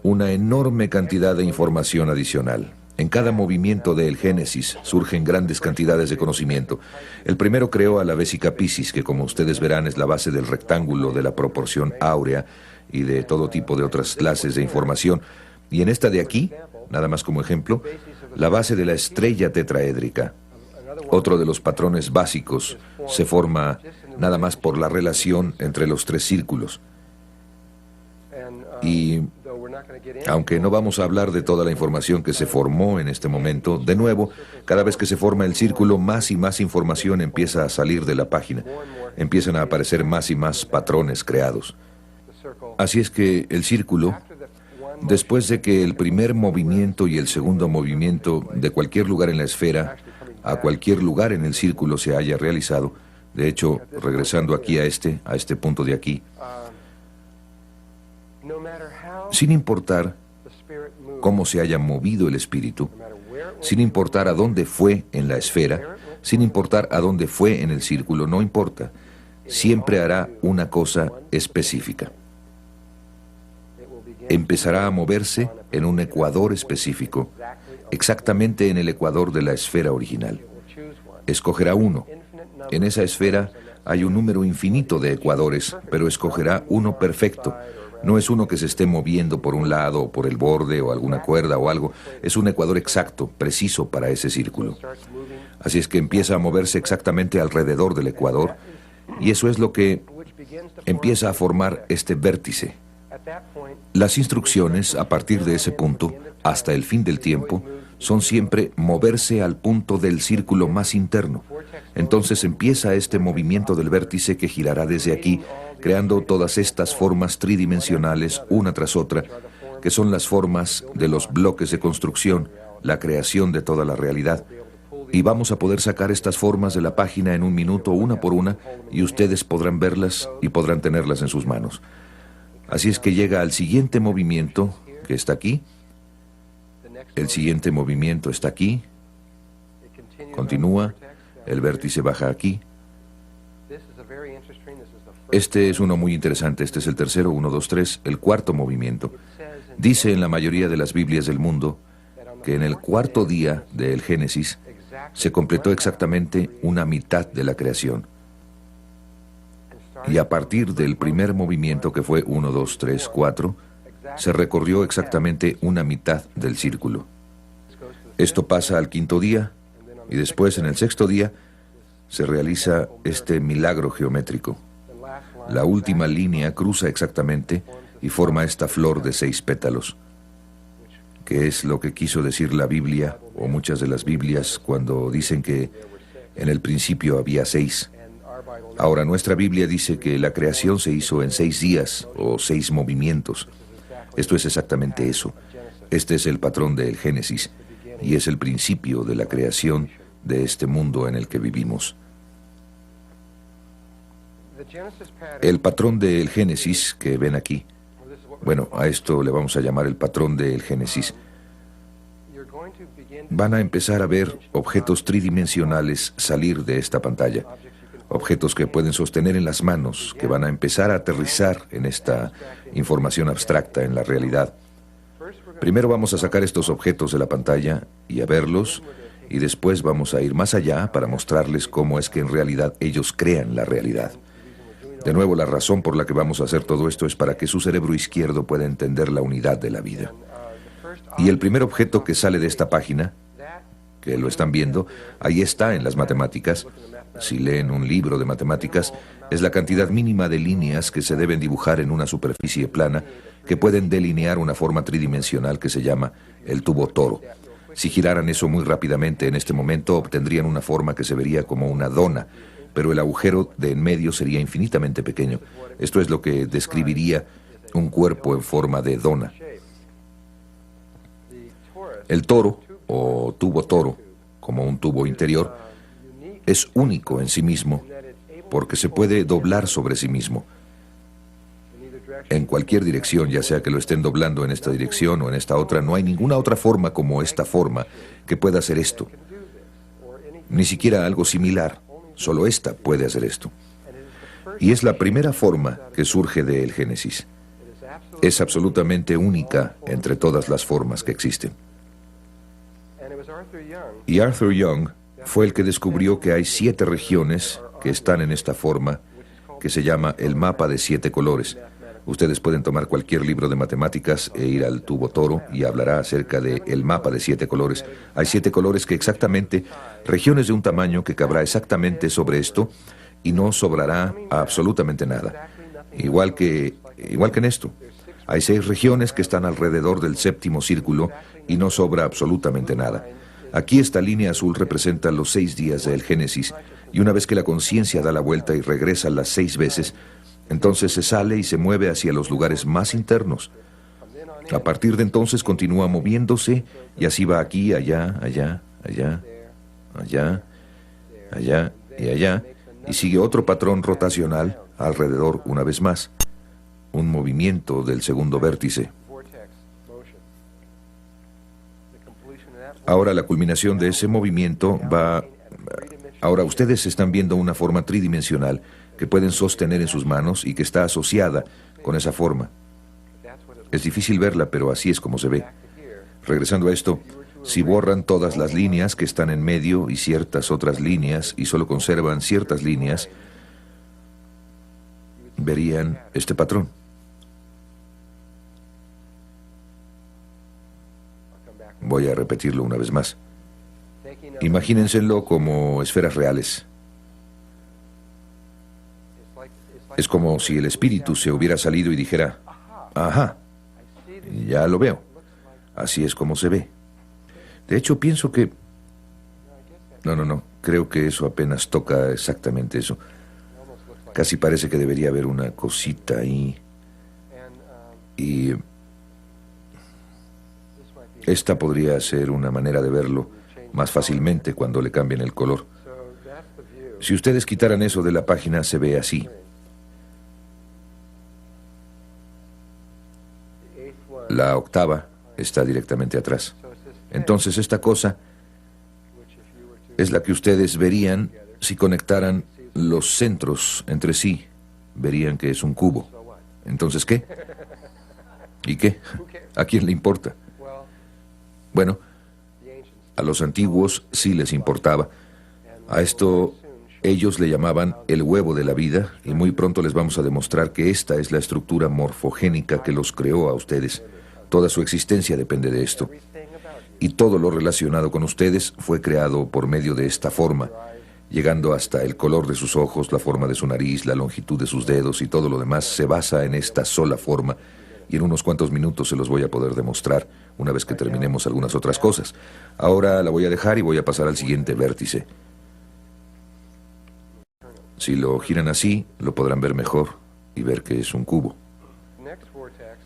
una enorme cantidad de información adicional. En cada movimiento del Génesis surgen grandes cantidades de conocimiento. El primero creó a la vésica Piscis, que como ustedes verán es la base del rectángulo de la proporción áurea y de todo tipo de otras clases de información. Y en esta de aquí, nada más como ejemplo, la base de la estrella tetraédrica. Otro de los patrones básicos se forma nada más por la relación entre los tres círculos. Y aunque no vamos a hablar de toda la información que se formó en este momento, de nuevo, cada vez que se forma el círculo, más y más información empieza a salir de la página. Empiezan a aparecer más y más patrones creados. Así es que el círculo, después de que el primer movimiento y el segundo movimiento de cualquier lugar en la esfera a cualquier lugar en el círculo se haya realizado, de hecho, regresando aquí a este punto de aquí, sin importar cómo se haya movido el espíritu, sin importar a dónde fue en la esfera, sin importar a dónde fue en el círculo, no importa, siempre hará una cosa específica. Empezará a moverse en un ecuador específico, exactamente en el ecuador de la esfera original. Escogerá uno. En esa esfera hay un número infinito de ecuadores, pero escogerá uno perfecto. No es uno que se esté moviendo por un lado o por el borde o alguna cuerda o algo. Es un ecuador exacto, preciso para ese círculo. Así es que empieza a moverse exactamente alrededor del ecuador, y eso es lo que empieza a formar este vértice. Las instrucciones a partir de ese punto, hasta el fin del tiempo, son siempre moverse al punto del círculo más interno. Entonces empieza este movimiento del vértice que girará desde aquí, creando todas estas formas tridimensionales una tras otra, que son las formas de los bloques de construcción, la creación de toda la realidad. Y vamos a poder sacar estas formas de la página en un minuto, una por una, y ustedes podrán verlas y podrán tenerlas en sus manos. Así es que llega al siguiente movimiento, que está aquí. El siguiente movimiento está aquí. continúa, el vértice baja aquí. Este es uno muy interesante, este es el tercero, 1, 2, 3, el cuarto movimiento. Dice en la mayoría de las Biblias del mundo que en el cuarto día del Génesis se completó exactamente una mitad de la creación. Y a partir del primer movimiento, que fue 1, 2, 3, 4, se recorrió exactamente una mitad del círculo. Esto pasa al quinto día, y después, en el sexto día, se realiza este milagro geométrico. La última línea cruza exactamente y forma esta flor de 6 pétalos, que es lo que quiso decir la Biblia, o muchas de las Biblias, cuando dicen que en el principio había 6. Ahora, nuestra Biblia dice que la creación se hizo en 6 días, o 6 movimientos. Esto es exactamente eso. Este es el patrón del Génesis, y es el principio de la creación de este mundo en el que vivimos. El patrón del Génesis que ven aquí, bueno, a esto le vamos a llamar el patrón del Génesis. Van a empezar a ver objetos tridimensionales salir de esta pantalla. Objetos que pueden sostener en las manos, que van a empezar a aterrizar en esta información abstracta, en la realidad. Primero vamos a sacar estos objetos de la pantalla y a verlos, y después vamos a ir más allá para mostrarles cómo es que en realidad ellos crean la realidad. De nuevo, la razón por la que vamos a hacer todo esto es para que su cerebro izquierdo pueda entender la unidad de la vida. Y el primer objeto que sale de esta página, que lo están viendo, ahí está en las matemáticas. Si leen un libro de matemáticas, es la cantidad mínima de líneas que se deben dibujar en una superficie plana que pueden delinear una forma tridimensional que se llama el tubo toro. Si giraran eso muy rápidamente en este momento, obtendrían una forma que se vería como una dona, pero el agujero de en medio sería infinitamente pequeño. Esto es lo que describiría un cuerpo en forma de dona. El toro, o tubo toro, como un tubo interior, es único en sí mismo porque se puede doblar sobre sí mismo en cualquier dirección, ya sea que lo estén doblando en esta dirección o en esta otra. No hay ninguna otra forma como esta forma que pueda hacer esto, ni siquiera algo similar. Solo esta puede hacer esto, y es la primera forma que surge del Génesis. Es absolutamente única entre todas las formas que existen. Y Arthur Young fue el que descubrió que hay 7 regiones que están en esta forma, que se llama el mapa de 7 colores. Ustedes pueden tomar cualquier libro de matemáticas e ir al tubo toro y hablará acerca del mapa de 7 colores. Hay 7 colores que exactamente, regiones de un tamaño que cabrá exactamente sobre esto y no sobrará absolutamente nada. Igual que en esto. Hay 6 regiones que están alrededor del séptimo círculo y no sobra absolutamente nada. Aquí esta línea azul representa los 6 días del Génesis, y una vez que la conciencia da la vuelta y regresa las 6 veces, entonces se sale y se mueve hacia los lugares más internos. A partir de entonces continúa moviéndose y así va aquí, allá, allá, allá, allá, allá y allá, y sigue otro patrón rotacional alrededor una vez más, un movimiento del segundo vértice. Ahora la culminación de ese movimiento va... Ahora ustedes están viendo una forma tridimensional que pueden sostener en sus manos y que está asociada con esa forma. Es difícil verla, pero así es como se ve. Regresando a esto, si borran todas las líneas que están en medio y ciertas otras líneas y solo conservan ciertas líneas, verían este patrón. Voy a repetirlo una vez más. Imagínenselo como esferas reales. Es como si el espíritu se hubiera salido y dijera, ajá, ya lo veo. Así es como se ve. De hecho, pienso que... No, creo que eso apenas toca exactamente eso. Casi parece que debería haber una cosita ahí. Y... esta podría ser una manera de verlo más fácilmente cuando le cambien el color. Si ustedes quitaran eso de la página, se ve así. La octava está directamente atrás. Entonces esta cosa, es la que ustedes verían si conectaran los centros entre sí. Verían que es un cubo. Entonces, ¿qué? ¿Y qué? ¿A quién le importa? Bueno, a los antiguos sí les importaba. A esto ellos le llamaban el huevo de la vida, y muy pronto les vamos a demostrar que esta es la estructura morfogénica que los creó a ustedes. Toda su existencia depende de esto. Y todo lo relacionado con ustedes fue creado por medio de esta forma, llegando hasta el color de sus ojos, la forma de su nariz, la longitud de sus dedos y todo lo demás se basa en esta sola forma. Y en unos cuantos minutos se los voy a poder demostrar, una vez que terminemos algunas otras cosas. Ahora la voy a dejar y voy a pasar al siguiente vértice. Si lo giran así, lo podrán ver mejor y ver que es un cubo.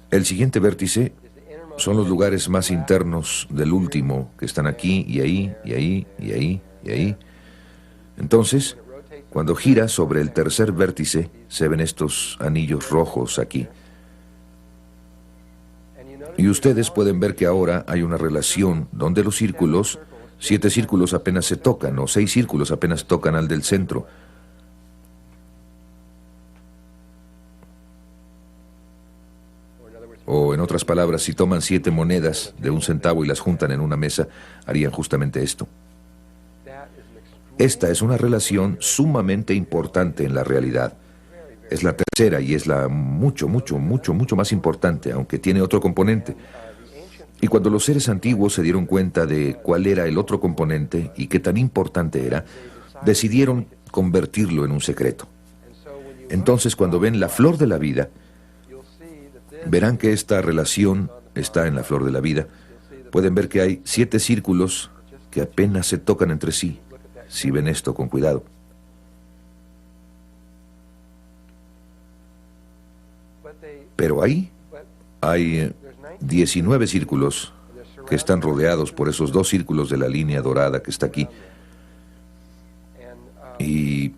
El siguiente vértice son los lugares más internos del último, que están aquí y ahí, y ahí, y ahí, y ahí. Entonces, cuando gira sobre el tercer vértice, se ven estos anillos rojos aquí. Y ustedes pueden ver que ahora hay una relación donde los círculos, 7 círculos apenas se tocan, o 6 círculos apenas tocan al del centro. O en otras palabras, si toman 7 monedas de 1 centavo y las juntan en una mesa, harían justamente esto. Esta es una relación sumamente importante en la realidad. Es la tercera y es la mucho más importante, aunque tiene otro componente. Y cuando los seres antiguos se dieron cuenta de cuál era el otro componente y qué tan importante era, decidieron convertirlo en un secreto. Entonces, cuando ven la flor de la vida, verán que esta relación está en la flor de la vida. Pueden ver que hay 7 círculos que apenas se tocan entre sí, si ven esto con cuidado. Pero ahí hay 19 círculos que están rodeados por esos 2 círculos de la línea dorada que está aquí. Y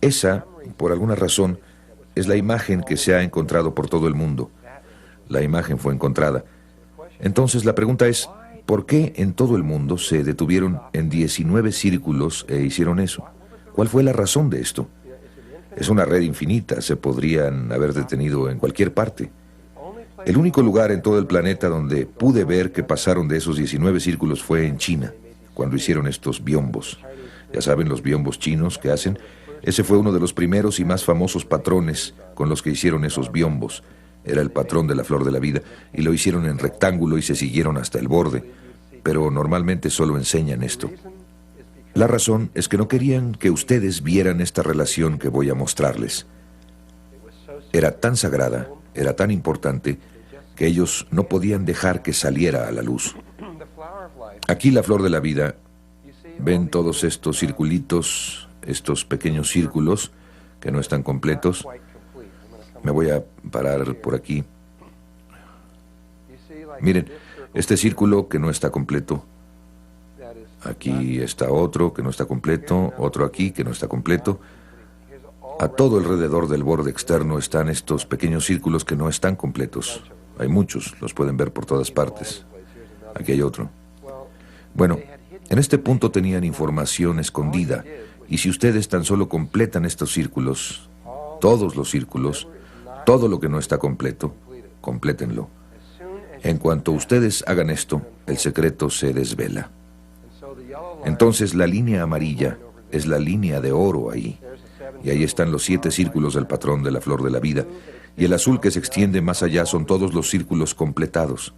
esa, por alguna razón, es la imagen que se ha encontrado por todo el mundo. La imagen fue encontrada. Entonces la pregunta es, ¿por qué en todo el mundo se detuvieron en 19 círculos e hicieron eso? ¿Cuál fue la razón de esto? Es una red infinita, se podrían haber detenido en cualquier parte. El único lugar en todo el planeta donde pude ver que pasaron de esos 19 círculos fue en China, cuando hicieron estos biombos. Ya saben, los biombos chinos que hacen. Ese fue uno de los primeros y más famosos patrones con los que hicieron esos biombos. Era el patrón de la flor de la vida, y lo hicieron en rectángulo y se siguieron hasta el borde. Pero normalmente solo enseñan esto. La razón es que no querían que ustedes vieran esta relación que voy a mostrarles. Era tan sagrada, era tan importante, que ellos no podían dejar que saliera a la luz. Aquí la flor de la vida, ven todos estos circulitos, estos pequeños círculos que no están completos. Me voy a parar por aquí. Miren, este círculo que no está completo. Aquí está otro que no está completo, otro aquí que no está completo. A todo alrededor del borde externo están estos pequeños círculos que no están completos. Hay muchos, los pueden ver por todas partes. Aquí hay otro. Bueno, en este punto tenían información escondida, y si ustedes tan solo completan estos círculos, todos los círculos, todo lo que no está completo, complétenlo. En cuanto ustedes hagan esto, el secreto se desvela. Entonces la línea amarilla es la línea de oro ahí. Y ahí están los 7 círculos del patrón de la flor de la vida. Y el azul que se extiende más allá son todos los círculos completados.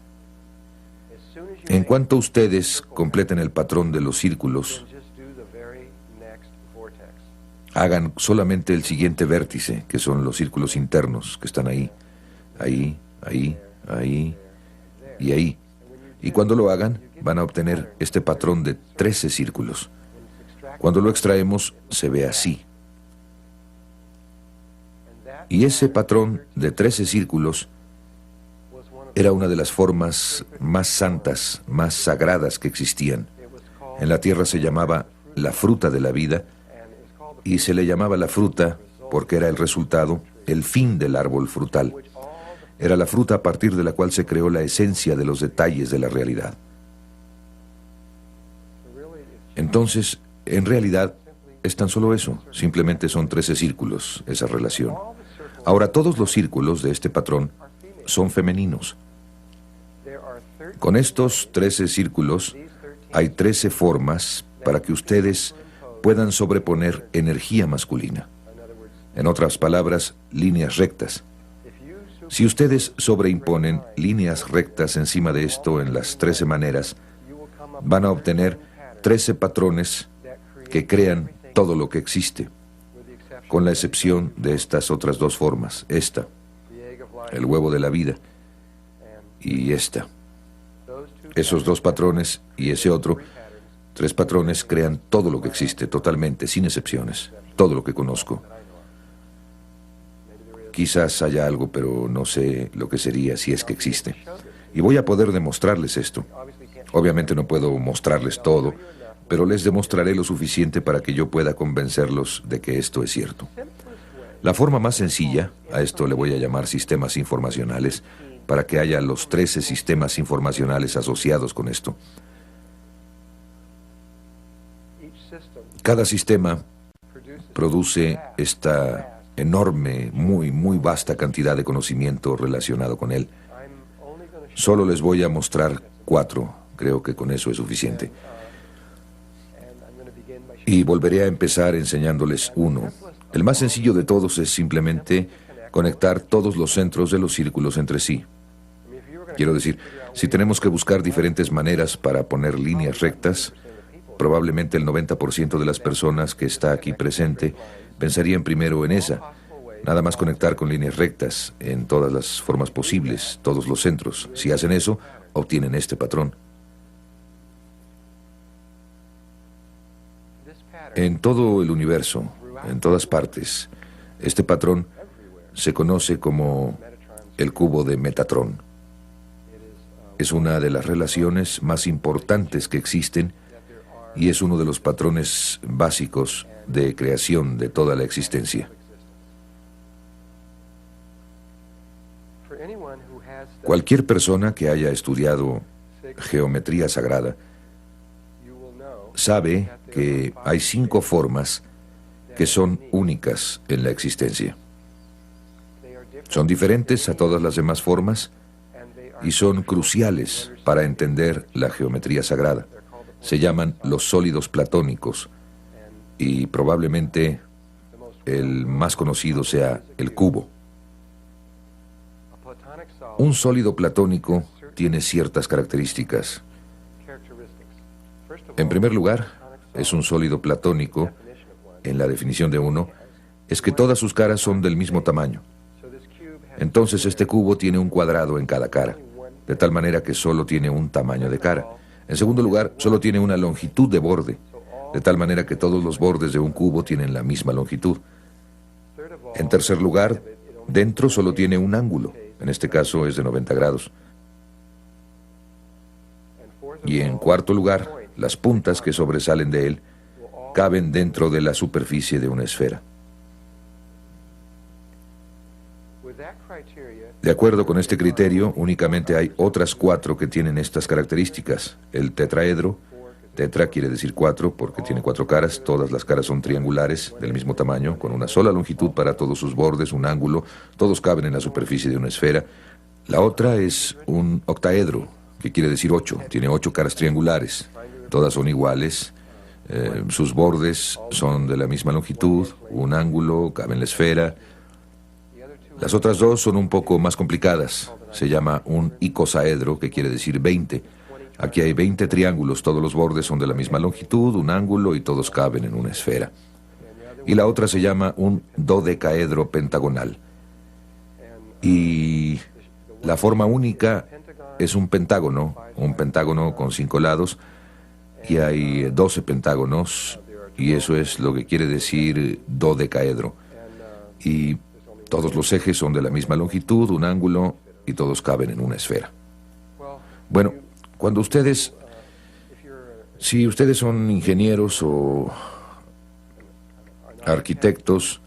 En cuanto ustedes completen el patrón de los círculos, hagan solamente el siguiente vértice, que son los círculos internos que están ahí, ahí, ahí, ahí y ahí. Y cuando lo hagan, van a obtener este patrón de 13 círculos. Cuando lo extraemos, se ve así. Y ese patrón de 13 círculos era una de las formas más santas, más sagradas que existían. En la tierra se llamaba la fruta de la vida, y se le llamaba la fruta porque era el resultado, el fin del árbol frutal. Era la fruta a partir de la cual se creó la esencia de los detalles de la realidad. Entonces, en realidad, es tan solo eso. Simplemente son 13 círculos, esa relación. Ahora, todos los círculos de este patrón son femeninos. Con estos 13 círculos, hay 13 formas para que ustedes puedan sobreponer energía masculina. En otras palabras, líneas rectas. Si ustedes sobreimponen líneas rectas encima de esto en las 13 maneras, van a obtener 13 patrones que crean todo lo que existe, con la excepción de estas otras dos formas, esta, el huevo de la vida, y esta. Esos dos patrones y ese otro, 3 patrones crean todo lo que existe, totalmente, sin excepciones, todo lo que conozco. Quizás haya algo, pero no sé lo que sería si es que existe. Y voy a poder demostrarles esto. Obviamente no puedo mostrarles todo, pero les demostraré lo suficiente para que yo pueda convencerlos de que esto es cierto. La forma más sencilla, a esto le voy a llamar sistemas informacionales, para que haya los 13 sistemas informacionales asociados con esto. Cada sistema produce esta enorme, muy vasta cantidad de conocimiento relacionado con él. Solo les voy a mostrar 4, creo que con eso es suficiente. Y volveré a empezar enseñándoles uno. El más sencillo de todos es simplemente conectar todos los centros de los círculos entre sí. Quiero decir, si tenemos que buscar diferentes maneras para poner líneas rectas, probablemente el 90% de las personas que está aquí presente pensarían primero en esa. Nada más conectar con líneas rectas en todas las formas posibles, todos los centros. Si hacen eso, obtienen este patrón. En todo el universo, en todas partes, este patrón se conoce como el cubo de Metatron. Es una de las relaciones más importantes que existen y es uno de los patrones básicos de creación de toda la existencia. Cualquier persona que haya estudiado geometría sagrada sabe que hay 5 formas que son únicas en la existencia. Son diferentes a todas las demás formas y son cruciales para entender la geometría sagrada. Se llaman los sólidos platónicos y probablemente el más conocido sea el cubo. Un sólido platónico tiene ciertas características. En primer lugar, es un sólido platónico, en la definición de uno, es que todas sus caras son del mismo tamaño. Entonces este cubo tiene un cuadrado en cada cara, de tal manera que solo tiene un tamaño de cara. En segundo lugar, solo tiene una longitud de borde, de tal manera que todos los bordes de un cubo tienen la misma longitud. En tercer lugar, dentro solo tiene un ángulo, en este caso es de 90 grados. Y en cuarto lugar, las puntas que sobresalen de él caben dentro de la superficie de una esfera. De acuerdo con este criterio, únicamente hay otras 4 que tienen estas características. El tetraedro, tetra quiere decir 4 porque tiene 4 caras, todas las caras son triangulares del mismo tamaño, con una sola longitud para todos sus bordes, un ángulo, todos caben en la superficie de una esfera. La otra es un octaedro, que quiere decir 8, tiene 8 caras triangulares, todas son iguales, sus bordes son de la misma longitud, un ángulo, cabe en la esfera. Las otras 2 son un poco más complicadas. Se llama un icosaedro, que quiere decir 20. Aquí hay 20 triángulos, todos los bordes son de la misma longitud, un ángulo y todos caben en una esfera. Y la otra se llama un dodecaedro pentagonal. Y la forma única es un pentágono con 5 lados, y hay 12 pentágonos, y eso es lo que quiere decir dodecaedro. Y todos los ejes son de la misma longitud, un ángulo, y todos caben en una esfera. Bueno, si ustedes son ingenieros o arquitectos,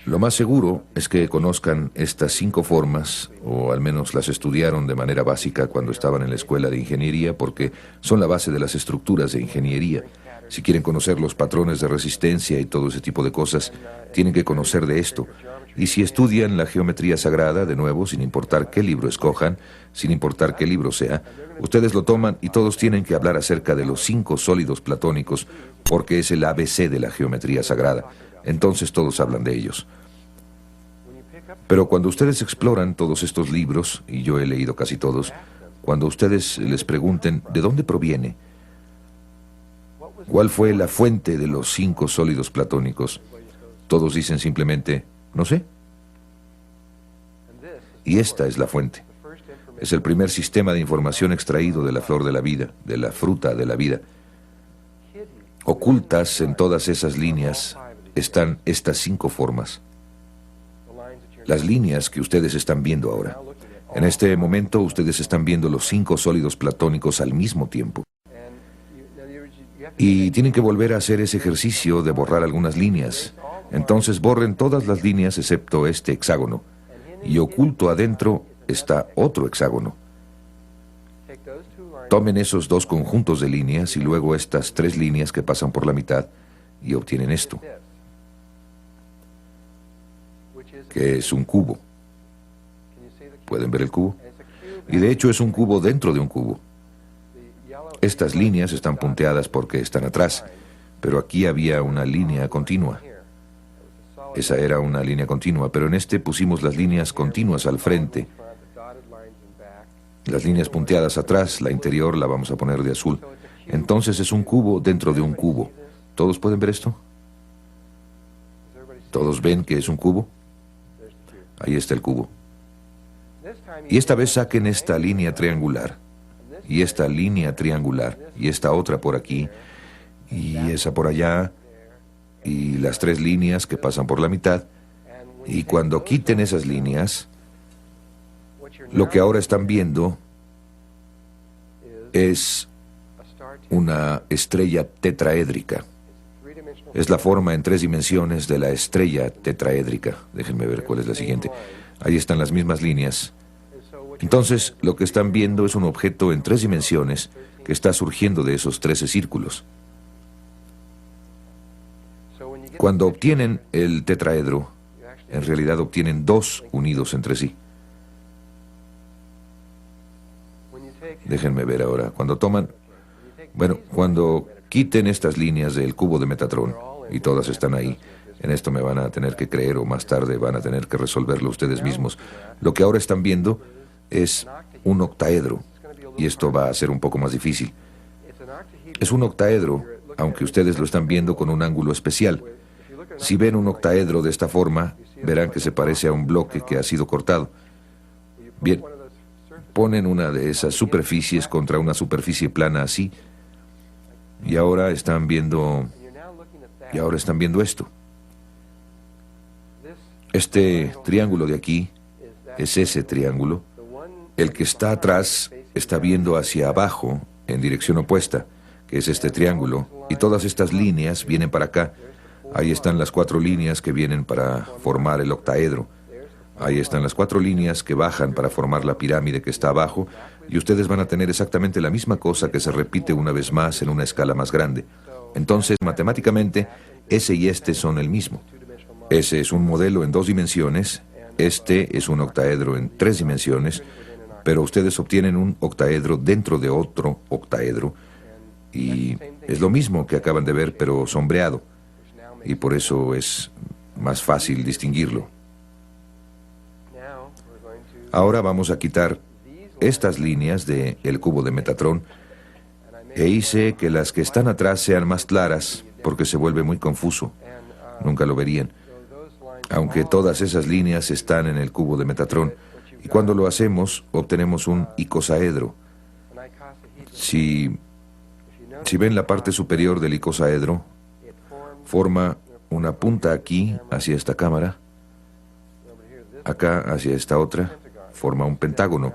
lo más seguro es que conozcan estas 5 formas, o al menos las estudiaron de manera básica cuando estaban en la escuela de ingeniería, porque son la base de las estructuras de ingeniería. Si quieren conocer los patrones de resistencia y todo ese tipo de cosas, tienen que conocer de esto. Y si estudian la geometría sagrada, de nuevo, sin importar qué libro escojan, sin importar qué libro sea, ustedes lo toman y todos tienen que hablar acerca de los 5 sólidos platónicos, porque es el ABC de la geometría sagrada. Entonces todos hablan de ellos. Pero cuando ustedes exploran todos estos libros, y yo he leído casi todos, cuando ustedes les pregunten de dónde proviene, cuál fue la fuente de los 5 sólidos platónicos, todos dicen simplemente, no sé. Y esta es la fuente. Es el primer sistema de información extraído de la flor de la vida, de la fruta de la vida. Ocultas en todas esas líneas están estas 5 formas. Las líneas que ustedes están viendo ahora. En este momento ustedes están viendo los 5 sólidos platónicos al mismo tiempo. Y tienen que volver a hacer ese ejercicio de borrar algunas líneas. Entonces borren todas las líneas excepto este hexágono. Y oculto adentro está otro hexágono. Tomen esos 2 conjuntos de líneas y luego estas 3 líneas que pasan por la mitad y obtienen esto, que es un cubo. ¿Pueden ver el cubo? Y de hecho es un cubo dentro de un cubo. Estas líneas están punteadas porque están atrás, pero aquí había una línea continua. Esa era una línea continua, pero en este pusimos las líneas continuas al frente. Las líneas punteadas atrás, la interior la vamos a poner de azul. Entonces es un cubo dentro de un cubo. ¿Todos pueden ver esto? ¿Todos ven que es un cubo? Ahí está el cubo. Y esta vez saquen esta línea triangular, y esta línea triangular, y esta otra por aquí, y esa por allá, y las 3 líneas que pasan por la mitad. Y cuando quiten esas líneas, lo que ahora están viendo es una estrella tetraédrica. Es la forma en 3 dimensiones de la estrella tetraédrica. Déjenme ver cuál es la siguiente. Ahí están las mismas líneas. Entonces, lo que están viendo es un objeto en 3 dimensiones que está surgiendo de esos 13 círculos. Cuando obtienen el tetraedro, en realidad obtienen 2 unidos entre sí. Déjenme ver ahora. Cuando quiten estas líneas del cubo de Metatrón, y todas están ahí, en esto me van a tener que creer o más tarde van a tener que resolverlo ustedes mismos. Lo que ahora están viendo es un octaedro, y esto va a ser un poco más difícil. Es un octaedro, aunque ustedes lo están viendo con un ángulo especial. Si ven un octaedro de esta forma, verán que se parece a un bloque que ha sido cortado. Bien, ponen una de esas superficies contra una superficie plana así, y ahora están viendo esto. Este triángulo de aquí es ese triángulo. El que está atrás está viendo hacia abajo en dirección opuesta, que es este triángulo, y todas estas líneas vienen para acá. Ahí están las 4 líneas que vienen para formar el octaedro. Ahí están las 4 líneas que bajan para formar la pirámide que está abajo, y ustedes van a tener exactamente la misma cosa que se repite una vez más en una escala más grande. Entonces, matemáticamente, ese y este son el mismo. Ese es un modelo en 2 dimensiones, este es un octaedro en 3 dimensiones, pero ustedes obtienen un octaedro dentro de otro octaedro, y es lo mismo que acaban de ver, pero sombreado, y por eso es más fácil distinguirlo. Ahora vamos a quitar estas líneas del cubo de Metatrón, e hice que las que están atrás sean más claras, porque se vuelve muy confuso. Nunca lo verían. Aunque todas esas líneas están en el cubo de Metatrón, y cuando lo hacemos, obtenemos un icosaedro. Si ven la parte superior del icosaedro, forma una punta aquí, hacia esta cámara, acá hacia esta otra, forma un pentágono,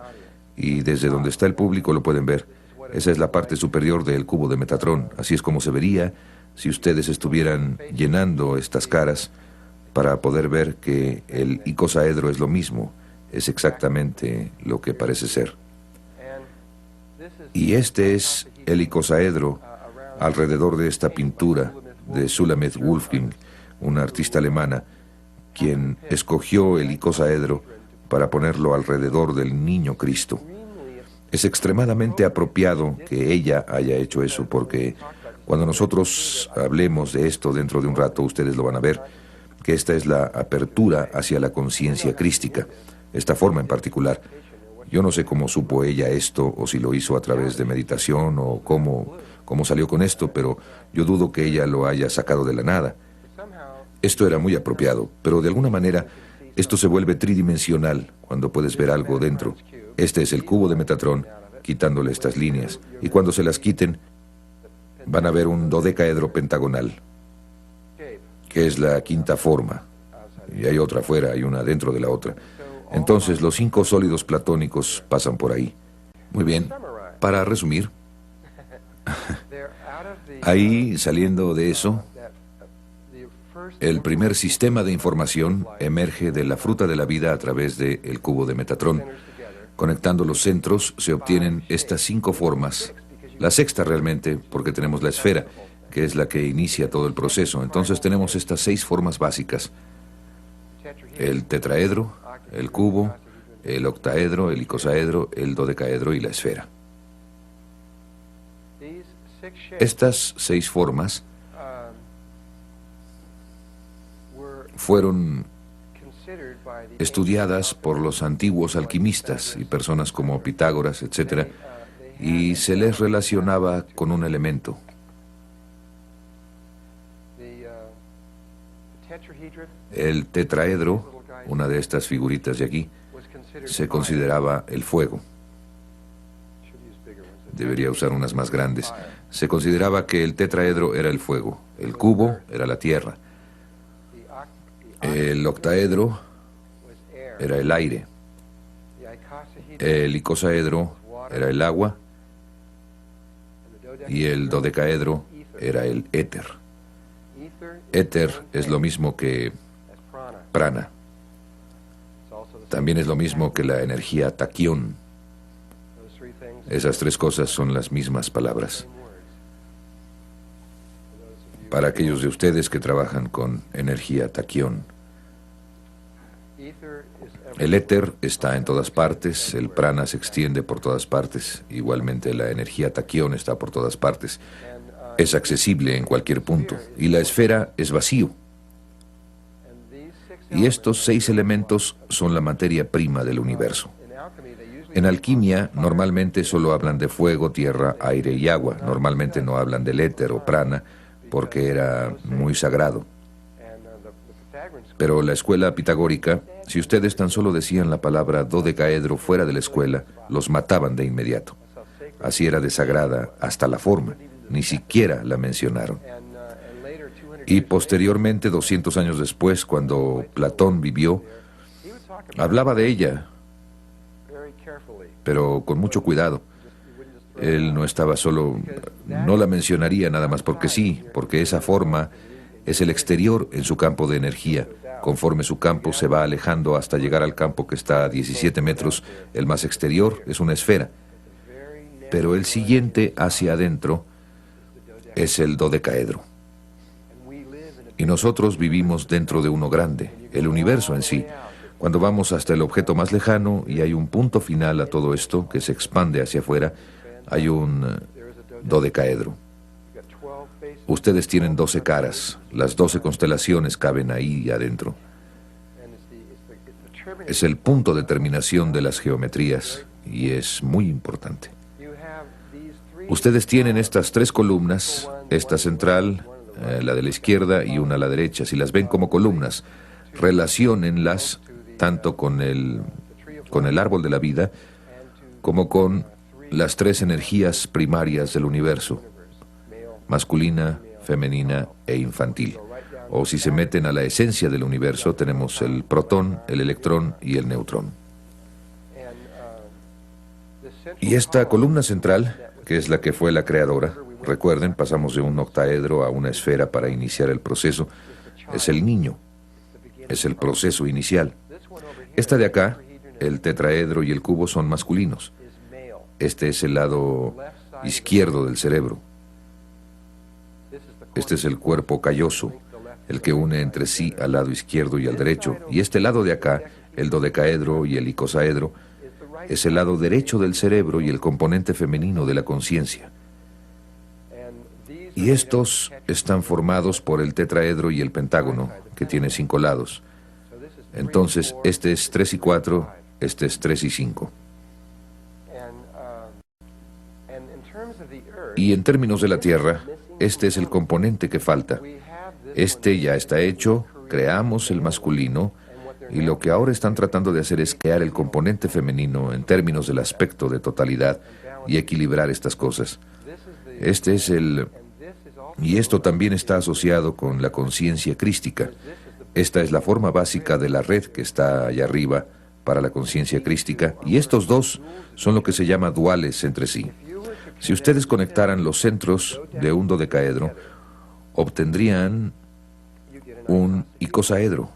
y desde donde está el público lo pueden ver. Esa es la parte superior del cubo de Metatrón. Así es como se vería si ustedes estuvieran llenando estas caras para poder ver que el icosaedro es lo mismo, es exactamente lo que parece ser. Y este es el icosaedro alrededor de esta pintura de Sulamith Wolfking, una artista alemana, quien escogió el icosaedro para ponerlo alrededor del niño Cristo. Es extremadamente apropiado que ella haya hecho eso, porque cuando nosotros hablemos de esto dentro de un rato, ustedes lo van a ver, que esta es la apertura hacia la conciencia crística, esta forma en particular. Yo no sé cómo supo ella esto, o si lo hizo a través de meditación, o cómo salió con esto, pero yo dudo que ella lo haya sacado de la nada. Esto era muy apropiado, pero de alguna manera esto se vuelve tridimensional cuando puedes ver algo dentro. Este es el cubo de Metatron, quitándole estas líneas, y cuando se las quiten, van a ver un dodecaedro pentagonal, que es la quinta forma, y hay otra afuera, hay una dentro de la otra. Entonces los 5 sólidos platónicos pasan por ahí. Muy bien, para resumir, ahí, saliendo de eso, el primer sistema de información emerge de la fruta de la vida a través del cubo de Metatron. Conectando los centros se obtienen estas 5 formas. La sexta realmente, porque tenemos la esfera, que es la que inicia todo el proceso. Entonces tenemos estas 6 formas básicas: el tetraedro, el cubo, el octaedro, el icosaedro, el dodecaedro y la esfera. Estas 6 formas fueron estudiadas por los antiguos alquimistas y personas como Pitágoras, etc., y se les relacionaba con un elemento. El tetraedro, una de estas figuritas de aquí, se consideraba el fuego. Debería usar unas más grandes. Se consideraba que el tetraedro era el fuego, el cubo era la tierra, el octaedro era el aire, el icosaedro era el agua y el dodecaedro era el éter. Éter es lo mismo que prana. También es lo mismo que la energía taquión. Esas 3 cosas son las mismas palabras. Para aquellos de ustedes que trabajan con energía taquión, el éter está en todas partes, el prana se extiende por todas partes, igualmente la energía taquión está por todas partes, es accesible en cualquier punto, y la esfera es vacío. Y estos 6 elementos son la materia prima del universo. En alquimia, normalmente solo hablan de fuego, tierra, aire y agua. Normalmente no hablan del éter o prana, porque era muy sagrado. Pero la escuela pitagórica, si ustedes tan solo decían la palabra dodecaedro fuera de la escuela, los mataban de inmediato. Así era de sagrada hasta la forma, ni siquiera la mencionaron. Y posteriormente, 200 años después, cuando Platón vivió, hablaba de ella, pero con mucho cuidado. Él no estaba solo, no la mencionaría nada más porque sí, porque esa forma es el exterior en su campo de energía. Conforme su campo se va alejando hasta llegar al campo que está a 17 metros, el más exterior es una esfera. Pero el siguiente hacia adentro es el dodecaedro. Y nosotros vivimos dentro de uno grande, el universo en sí. Cuando vamos hasta el objeto más lejano y hay un punto final a todo esto que se expande hacia afuera, hay un dodecaedro. Ustedes tienen 12 caras, las 12 constelaciones caben ahí adentro. Es el punto de terminación de las geometrías y es muy importante. Ustedes tienen estas 3 columnas, esta central, la de la izquierda y una a la derecha. Si las ven como columnas, relaciónenlas tanto con el árbol de la vida como con las 3 energías primarias del universo: masculina, femenina e infantil. O si se meten a la esencia del universo, tenemos el protón, el electrón y el neutrón. Y esta columna central, que es la que fue la creadora, recuerden, pasamos de un octaedro a una esfera para iniciar el proceso, es el niño, es el proceso inicial. Esta de acá, el tetraedro y el cubo, son masculinos. Este es el lado izquierdo del cerebro. Este es el cuerpo calloso, el que une entre sí al lado izquierdo y al derecho. Y este lado de acá, el dodecaedro y el icosaedro, es el lado derecho del cerebro y el componente femenino de la conciencia. Y estos están formados por el tetraedro y el pentágono, que tiene 5 lados. Entonces, este es 3 y 4, este es 3 y 5. Y en términos de la Tierra, este es el componente que falta. Este ya está hecho, creamos el masculino, y lo que ahora están tratando de hacer es crear el componente femenino en términos del aspecto de totalidad y equilibrar estas cosas. Este es el... Y esto también está asociado con la conciencia crística. Esta es la forma básica de la red que está allá arriba para la conciencia crística, y estos dos son lo que se llama duales entre sí. Si ustedes conectaran los centros de un dodecaedro, obtendrían un icosaedro.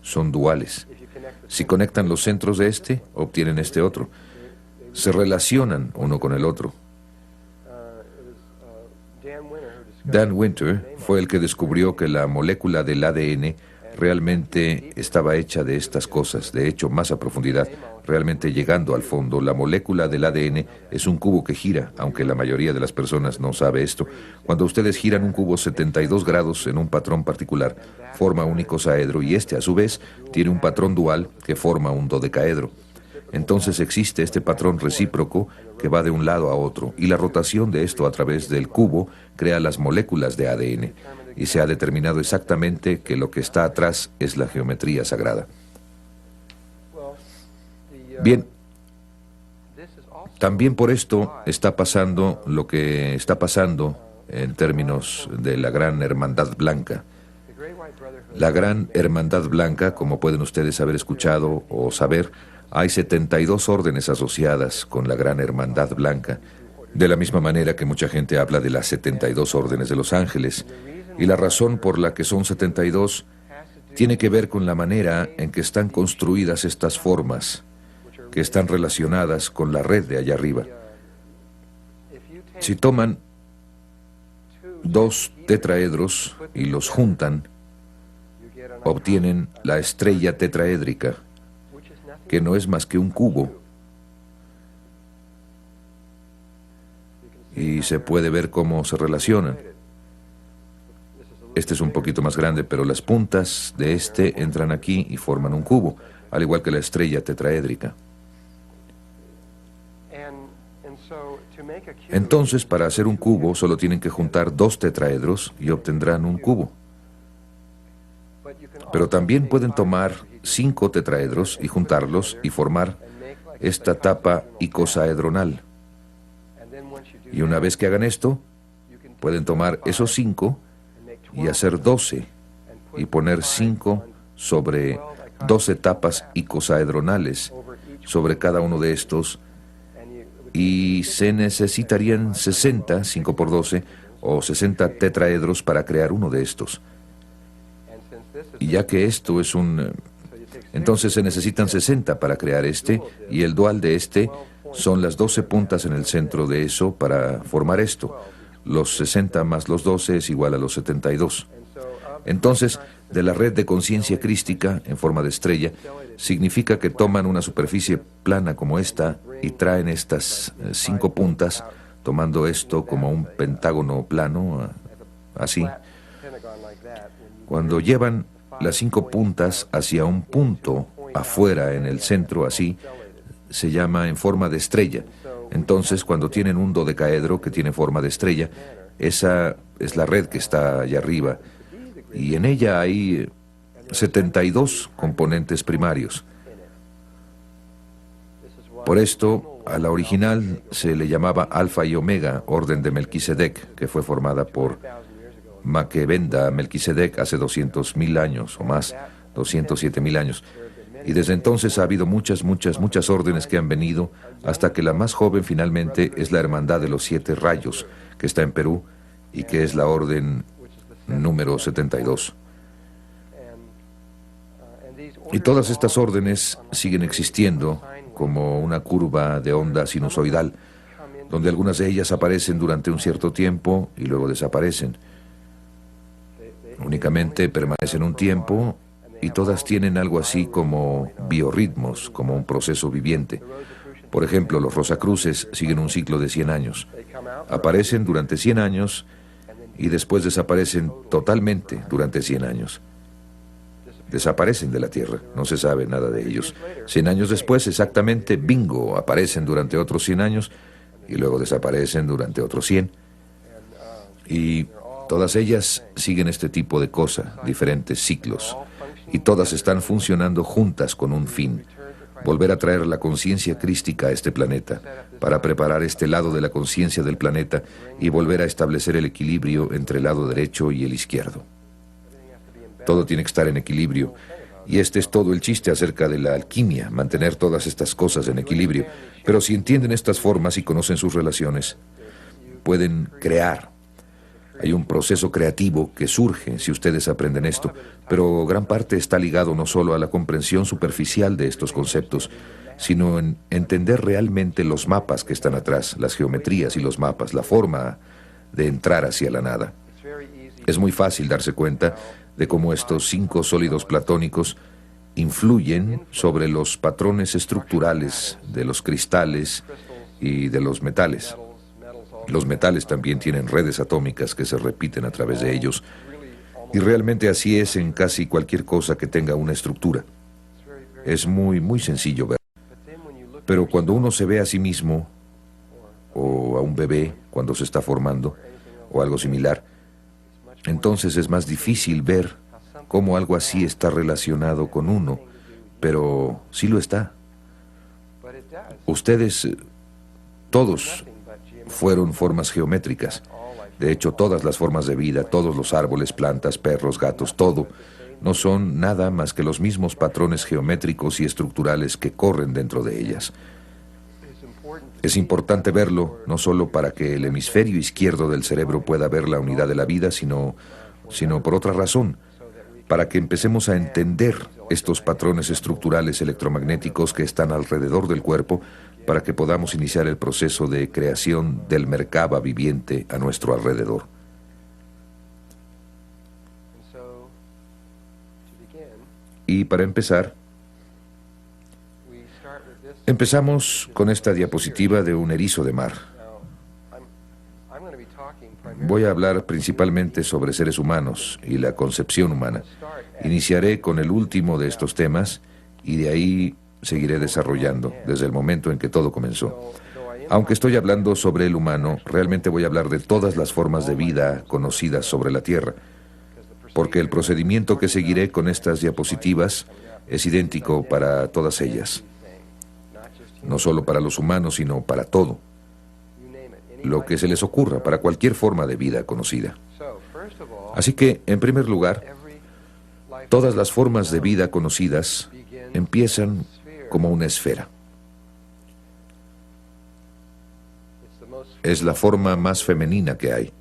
Son duales. Si conectan los centros de este, obtienen este otro. Se relacionan uno con el otro. Dan Winter fue el que descubrió que la molécula del ADN realmente estaba hecha de estas cosas, de hecho, más a profundidad, realmente llegando al fondo. La molécula del ADN es un cubo que gira, aunque la mayoría de las personas no sabe esto. Cuando ustedes giran un cubo 72 grados en un patrón particular, forma un icosaedro, y este, a su vez, tiene un patrón dual que forma un dodecaedro. Entonces existe este patrón recíproco que va de un lado a otro, y la rotación de esto a través del cubo crea las moléculas de ADN, y se ha determinado exactamente que lo que está atrás es la geometría sagrada. Bien, también por esto está pasando lo que está pasando en términos de la Gran Hermandad Blanca. La Gran Hermandad Blanca, como pueden ustedes haber escuchado o saber, hay 72 órdenes asociadas con la Gran Hermandad Blanca, de la misma manera que mucha gente habla de las 72 órdenes de los ángeles. Y la razón por la que son 72 tiene que ver con la manera en que están construidas estas formas, que están relacionadas con la red de allá arriba. Si toman 2 tetraedros y los juntan, obtienen la estrella tetraédrica, que no es más que un cubo. Y se puede ver cómo se relacionan. Este es un poquito más grande, pero las puntas de este entran aquí y forman un cubo, al igual que la estrella tetraédrica. Entonces, para hacer un cubo, solo tienen que juntar 2 tetraedros y obtendrán un cubo. Pero también pueden tomar 5 tetraedros y juntarlos y formar esta tapa icosaedronal. Y una vez que hagan esto, pueden tomar esos 5 y hacer 12 y poner 5 sobre 12 tapas icosaedronales sobre cada uno de estos, y se necesitarían 60, 5 por 12, o 60 tetraedros para crear uno de estos. Y ya que esto es entonces se necesitan 60 para crear este, y el dual de este son las 12 puntas en el centro de eso para formar esto. Los 60 más los 12 es igual a los 72. Entonces, de la red de conciencia crística en forma de estrella, significa que toman una superficie plana como esta y traen estas 5 puntas, tomando esto como un pentágono plano, así. Cuando llevan las 5 puntas hacia un punto afuera en el centro, así, se llama en forma de estrella. Entonces, cuando tienen un dodecaedro que tiene forma de estrella, esa es la red que está allá arriba, y en ella hay 72 componentes primarios. Por esto, a la original se le llamaba Alfa y Omega, orden de Melquisedec, que fue formada por Maquebenda Melquisedec hace 200.000 años o más, 207.000 años. Y desde entonces ha habido muchas órdenes que han venido, hasta que la más joven finalmente es la Hermandad de los 7 Rayos, que está en Perú, y que es la orden número 72. Y todas estas órdenes siguen existiendo como una curva de onda sinusoidal. donde algunas de ellas aparecen durante un cierto tiempo y luego desaparecen. Únicamente permanecen un tiempo y todas tienen algo así como biorritmos, como un proceso viviente. Por ejemplo, los Rosacruces siguen un ciclo de 100 años. Aparecen durante 100 años y después desaparecen totalmente durante 100 años. Desaparecen de la Tierra, no se sabe nada de ellos. 100 años después, exactamente, bingo, aparecen durante otros 100 años y luego desaparecen durante otros 100. Y todas ellas siguen este tipo de cosa, diferentes ciclos. Y todas están funcionando juntas con un fin: volver a traer la conciencia crística a este planeta, para preparar este lado de la conciencia del planeta y volver a establecer el equilibrio entre el lado derecho y el izquierdo. Todo tiene que estar en equilibrio, y este es todo el chiste acerca de la alquimia, mantener todas estas cosas en equilibrio. Pero si entienden estas formas y conocen sus relaciones, pueden crear. Hay un proceso creativo que surge si ustedes aprenden esto, pero gran parte está ligado no solo a la comprensión superficial de estos conceptos, sino en entender realmente los mapas que están atrás, las geometrías y los mapas, la forma de entrar hacia la nada. Es muy fácil darse cuenta de cómo estos 5 sólidos platónicos influyen sobre los patrones estructurales de los cristales y de los metales. Los metales también tienen redes atómicas que se repiten a través de ellos, y realmente así es en casi cualquier cosa que tenga una estructura. Es muy sencillo ver. Pero cuando uno se ve a sí mismo, o a un bebé cuando se está formando, o algo similar, entonces es más difícil ver cómo algo así está relacionado con uno, pero sí lo está. Ustedes, todos, fueron formas geométricas. De hecho, todas las formas de vida, todos los árboles, plantas, perros, gatos, todo, no son nada más que los mismos patrones geométricos y estructurales que corren dentro de ellas. Es importante verlo, no solo para que el hemisferio izquierdo del cerebro pueda ver la unidad de la vida, sino por otra razón, para que empecemos a entender estos patrones estructurales electromagnéticos que están alrededor del cuerpo, para que podamos iniciar el proceso de creación del Merkaba viviente a nuestro alrededor. Y para empezar, empezamos con esta diapositiva de un erizo de mar. Voy a hablar principalmente sobre seres humanos y la concepción humana. Iniciaré con el último de estos temas y de ahí seguiré desarrollando desde el momento en que todo comenzó. Aunque estoy hablando sobre el humano, realmente voy a hablar de todas las formas de vida conocidas sobre la Tierra, porque el procedimiento que seguiré con estas diapositivas es idéntico para todas ellas. No solo para los humanos, sino para todo. Lo que se les ocurra, para cualquier forma de vida conocida. Así que, en primer lugar, todas las formas de vida conocidas empiezan como una esfera. Es la forma más femenina que hay,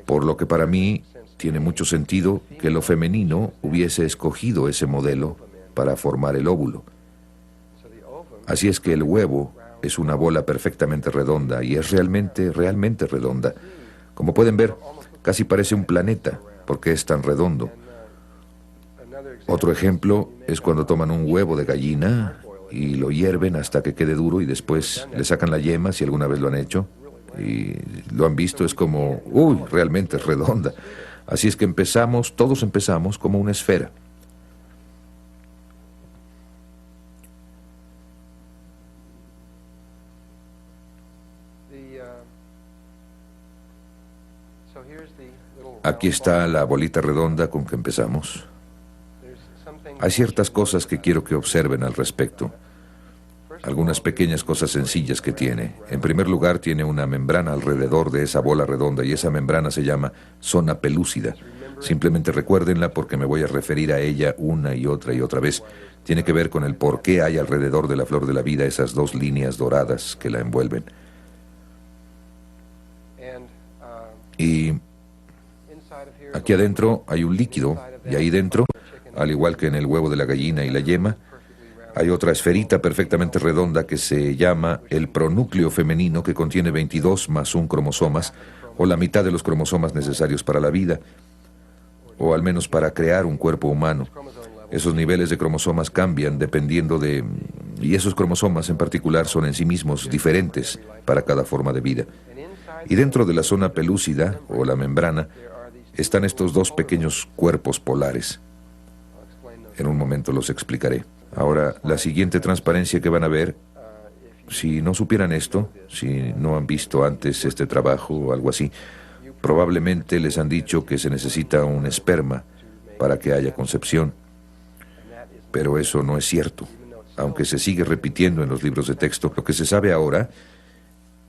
por lo que para mí tiene mucho sentido que lo femenino hubiese escogido ese modelo para formar el óvulo. Así es que el huevo es una bola perfectamente redonda y es realmente redonda. Como pueden ver, casi parece un planeta porque es tan redondo. Otro ejemplo es cuando toman un huevo de gallina y lo hierven hasta que quede duro y después le sacan la yema, si alguna vez lo han hecho, y lo han visto, es como, ¡uy!, realmente es redonda. Así es que todos empezamos como una esfera. Aquí está la bolita redonda con que empezamos. Hay ciertas cosas que quiero que observen al respecto. Algunas pequeñas cosas sencillas que tiene. En primer lugar, tiene una membrana alrededor de esa bola redonda y esa membrana se llama zona pelúcida. Simplemente recuérdenla porque me voy a referir a ella una y otra vez. Tiene que ver con el por qué hay alrededor de la flor de la vida esas 2 líneas doradas que la envuelven. Y aquí adentro hay un líquido, y ahí dentro, al igual que en el huevo de la gallina y la yema, Hay otra esferita perfectamente redonda que se llama el pronúcleo femenino, que contiene 22 más un cromosomas, o la mitad de los cromosomas necesarios para la vida, o al menos para crear un cuerpo humano. Esos niveles de cromosomas cambian dependiendo de... y esos cromosomas en particular son en sí mismos diferentes para cada forma de vida. Y dentro de la zona pelúcida, o la membrana, están estos dos pequeños cuerpos polares. En un momento los explicaré. Ahora, la siguiente transparencia que van a ver, si no supieran esto, si no han visto antes este trabajo o algo así, probablemente les han dicho que se necesita un esperma para que haya concepción. Pero eso no es cierto. Aunque se sigue repitiendo en los libros de texto, lo que se sabe ahora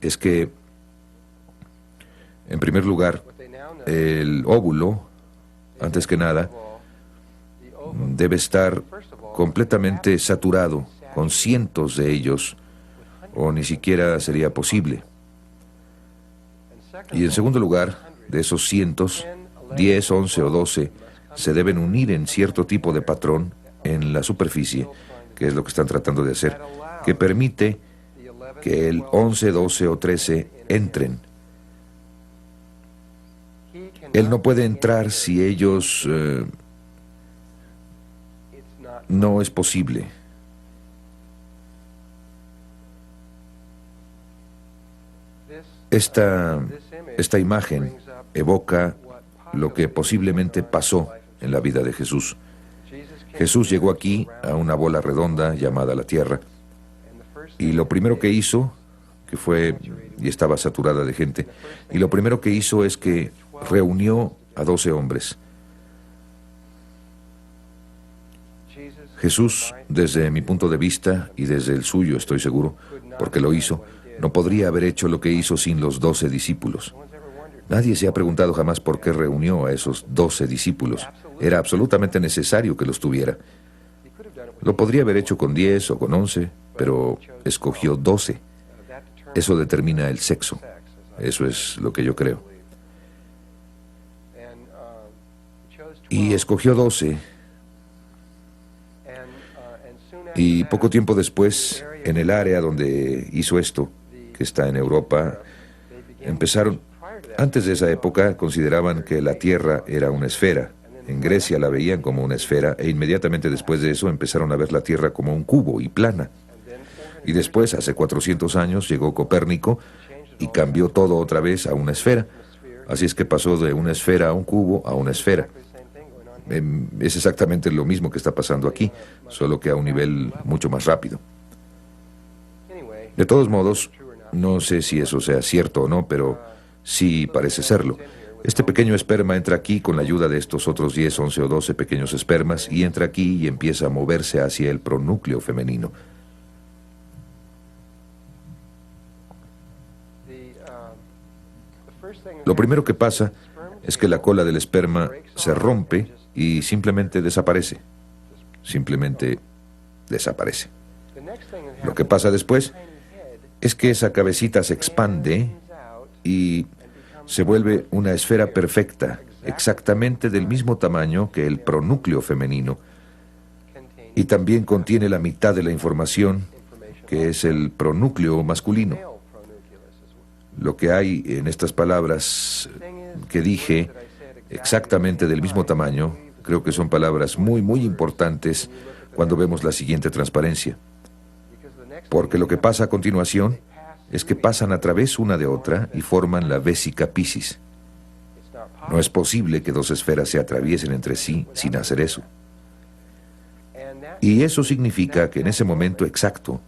es que, en primer lugar, el óvulo, antes que nada, debe estar completamente saturado con cientos de ellos, o ni siquiera sería posible. Y en segundo lugar, de esos cientos, 10, 11 o 12 se deben unir en cierto tipo de patrón en la superficie, que es lo que están tratando de hacer, que permite que el 11, 12 o 13 entren. Él no puede entrar si ellos... no es posible. Esta imagen evoca lo que posiblemente pasó en la vida de Jesús. Jesús llegó aquí a una bola redonda llamada la Tierra, y lo primero que hizo, que fue, y estaba saturada de gente, y lo primero que hizo es que reunió a 12 hombres. Jesús, desde mi punto de vista, y desde el suyo estoy seguro, porque lo hizo, no podría haber hecho lo que hizo sin los 12 discípulos. Nadie se ha preguntado jamás por qué reunió a esos 12 discípulos. Era absolutamente necesario que los tuviera. Lo podría haber hecho con 10 o con 11, pero escogió 12. Eso determina el sexo. Eso es lo que yo creo. Y escogió 12. Y poco tiempo después, en el área donde hizo esto, que está en Europa, empezaron... Antes de esa época consideraban que la Tierra era una esfera. En Grecia la veían como una esfera, e inmediatamente después de eso empezaron a ver la Tierra como un cubo y plana. Y después, hace 400 años, llegó Copérnico y cambió todo otra vez a una esfera. Así es que pasó de una esfera a un cubo a una esfera. Es exactamente lo mismo que está pasando aquí, solo que a un nivel mucho más rápido. De todos modos, no sé si eso sea cierto o no, pero sí parece serlo. Este pequeño esperma entra aquí con la ayuda de estos otros 10, 11 o 12 pequeños espermas, y entra aquí y empieza a moverse hacia el pronúcleo femenino. Lo primero que pasa es que la cola del esperma se rompe y simplemente desaparece. Simplemente desaparece. Lo que pasa después es que esa cabecita se expande y se vuelve una esfera perfecta, exactamente del mismo tamaño que el pronúcleo femenino, y también contiene la mitad de la información, que es el pronúcleo masculino. Lo que hay en estas palabras que dije, exactamente del mismo tamaño, creo que son palabras muy, muy importantes cuando vemos la siguiente transparencia. Porque lo que pasa a continuación es que pasan a través una de otra y forman la vésica Piscis. No es posible que dos esferas se atraviesen entre sí sin hacer eso. Y eso significa que en ese momento exacto,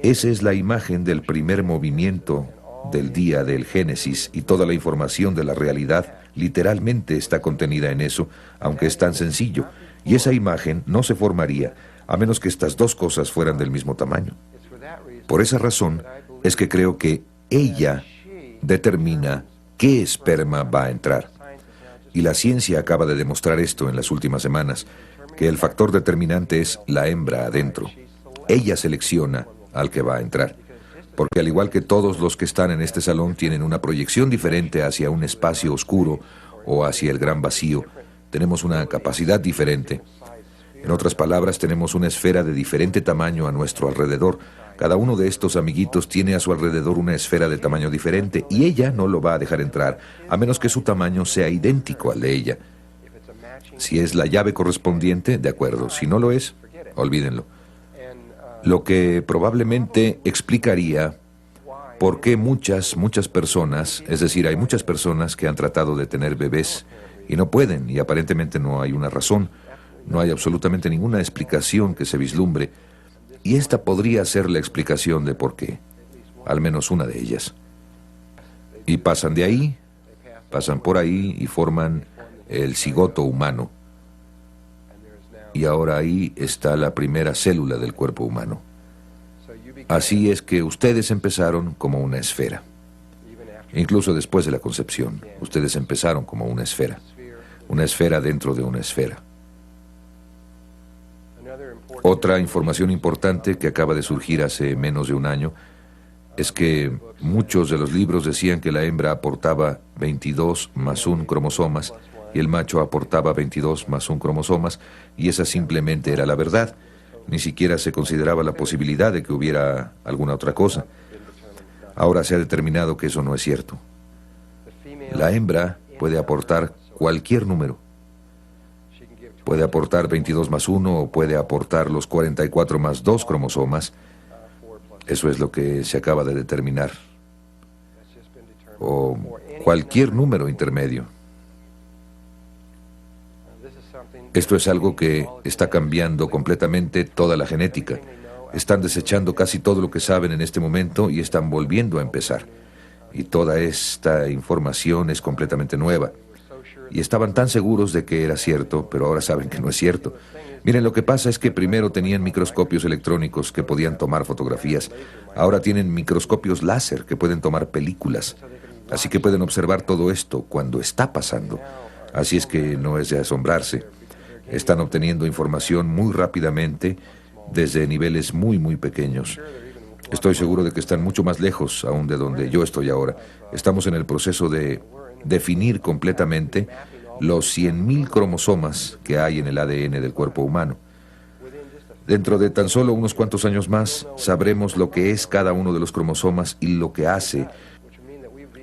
esa es la imagen del primer movimiento del día del Génesis, y toda la información de la realidad literalmente está contenida en eso, aunque es tan sencillo. Y esa imagen no se formaría a menos que estas dos cosas fueran del mismo tamaño. Por esa razón es que creo que ella determina qué esperma va a entrar. Y la ciencia acaba de demostrar esto en las últimas semanas, que el factor determinante es la hembra adentro. Ella selecciona al que va a entrar. Porque al igual que todos los que están en este salón tienen una proyección diferente hacia un espacio oscuro o hacia el gran vacío, tenemos una capacidad diferente. En otras palabras, tenemos una esfera de diferente tamaño a nuestro alrededor. Cada uno de estos amiguitos tiene a su alrededor una esfera de tamaño diferente y ella no lo va a dejar entrar, a menos que su tamaño sea idéntico al de ella. Si es la llave correspondiente, de acuerdo. Si no lo es, olvídenlo. Lo que probablemente explicaría por qué muchas personas, es decir, hay muchas personas que han tratado de tener bebés y no pueden, y aparentemente no hay una razón, no hay absolutamente ninguna explicación que se vislumbre, y esta podría ser la explicación de por qué, al menos una de ellas. Y pasan de ahí, pasan por ahí y forman el cigoto humano. Y ahora ahí está la primera célula del cuerpo humano. Así es que ustedes empezaron como una esfera. Incluso después de la concepción, ustedes empezaron como una esfera dentro de una esfera. Otra información importante que acaba de surgir hace menos de un año es que muchos de los libros decían que la hembra aportaba 22 más 1 cromosomas y el macho aportaba 22 más 1 cromosomas, y esa simplemente era la verdad. Ni siquiera se consideraba la posibilidad de que hubiera alguna otra cosa. Ahora se ha determinado que eso no es cierto. La hembra puede aportar cualquier número. Puede aportar 22 más 1 o puede aportar los 44 más 2 cromosomas. Eso es lo que se acaba de determinar. O cualquier número intermedio. Esto es algo que está cambiando completamente toda la genética. Están desechando casi todo lo que saben en este momento y están volviendo a empezar. Y toda esta información es completamente nueva. Y estaban tan seguros de que era cierto, pero ahora saben que no es cierto. Miren, lo que pasa es que primero tenían microscopios electrónicos que podían tomar fotografías. Ahora tienen microscopios láser que pueden tomar películas. Así que pueden observar todo esto cuando está pasando. Así es que no es de asombrarse. Están obteniendo información muy rápidamente desde niveles muy pequeños. Estoy seguro de que están mucho más lejos aún de donde yo estoy ahora. Estamos en el proceso de definir completamente los 100.000 cromosomas que hay en el ADN del cuerpo humano. Dentro de tan solo unos cuantos años más, sabremos lo que es cada uno de los cromosomas y lo que hace,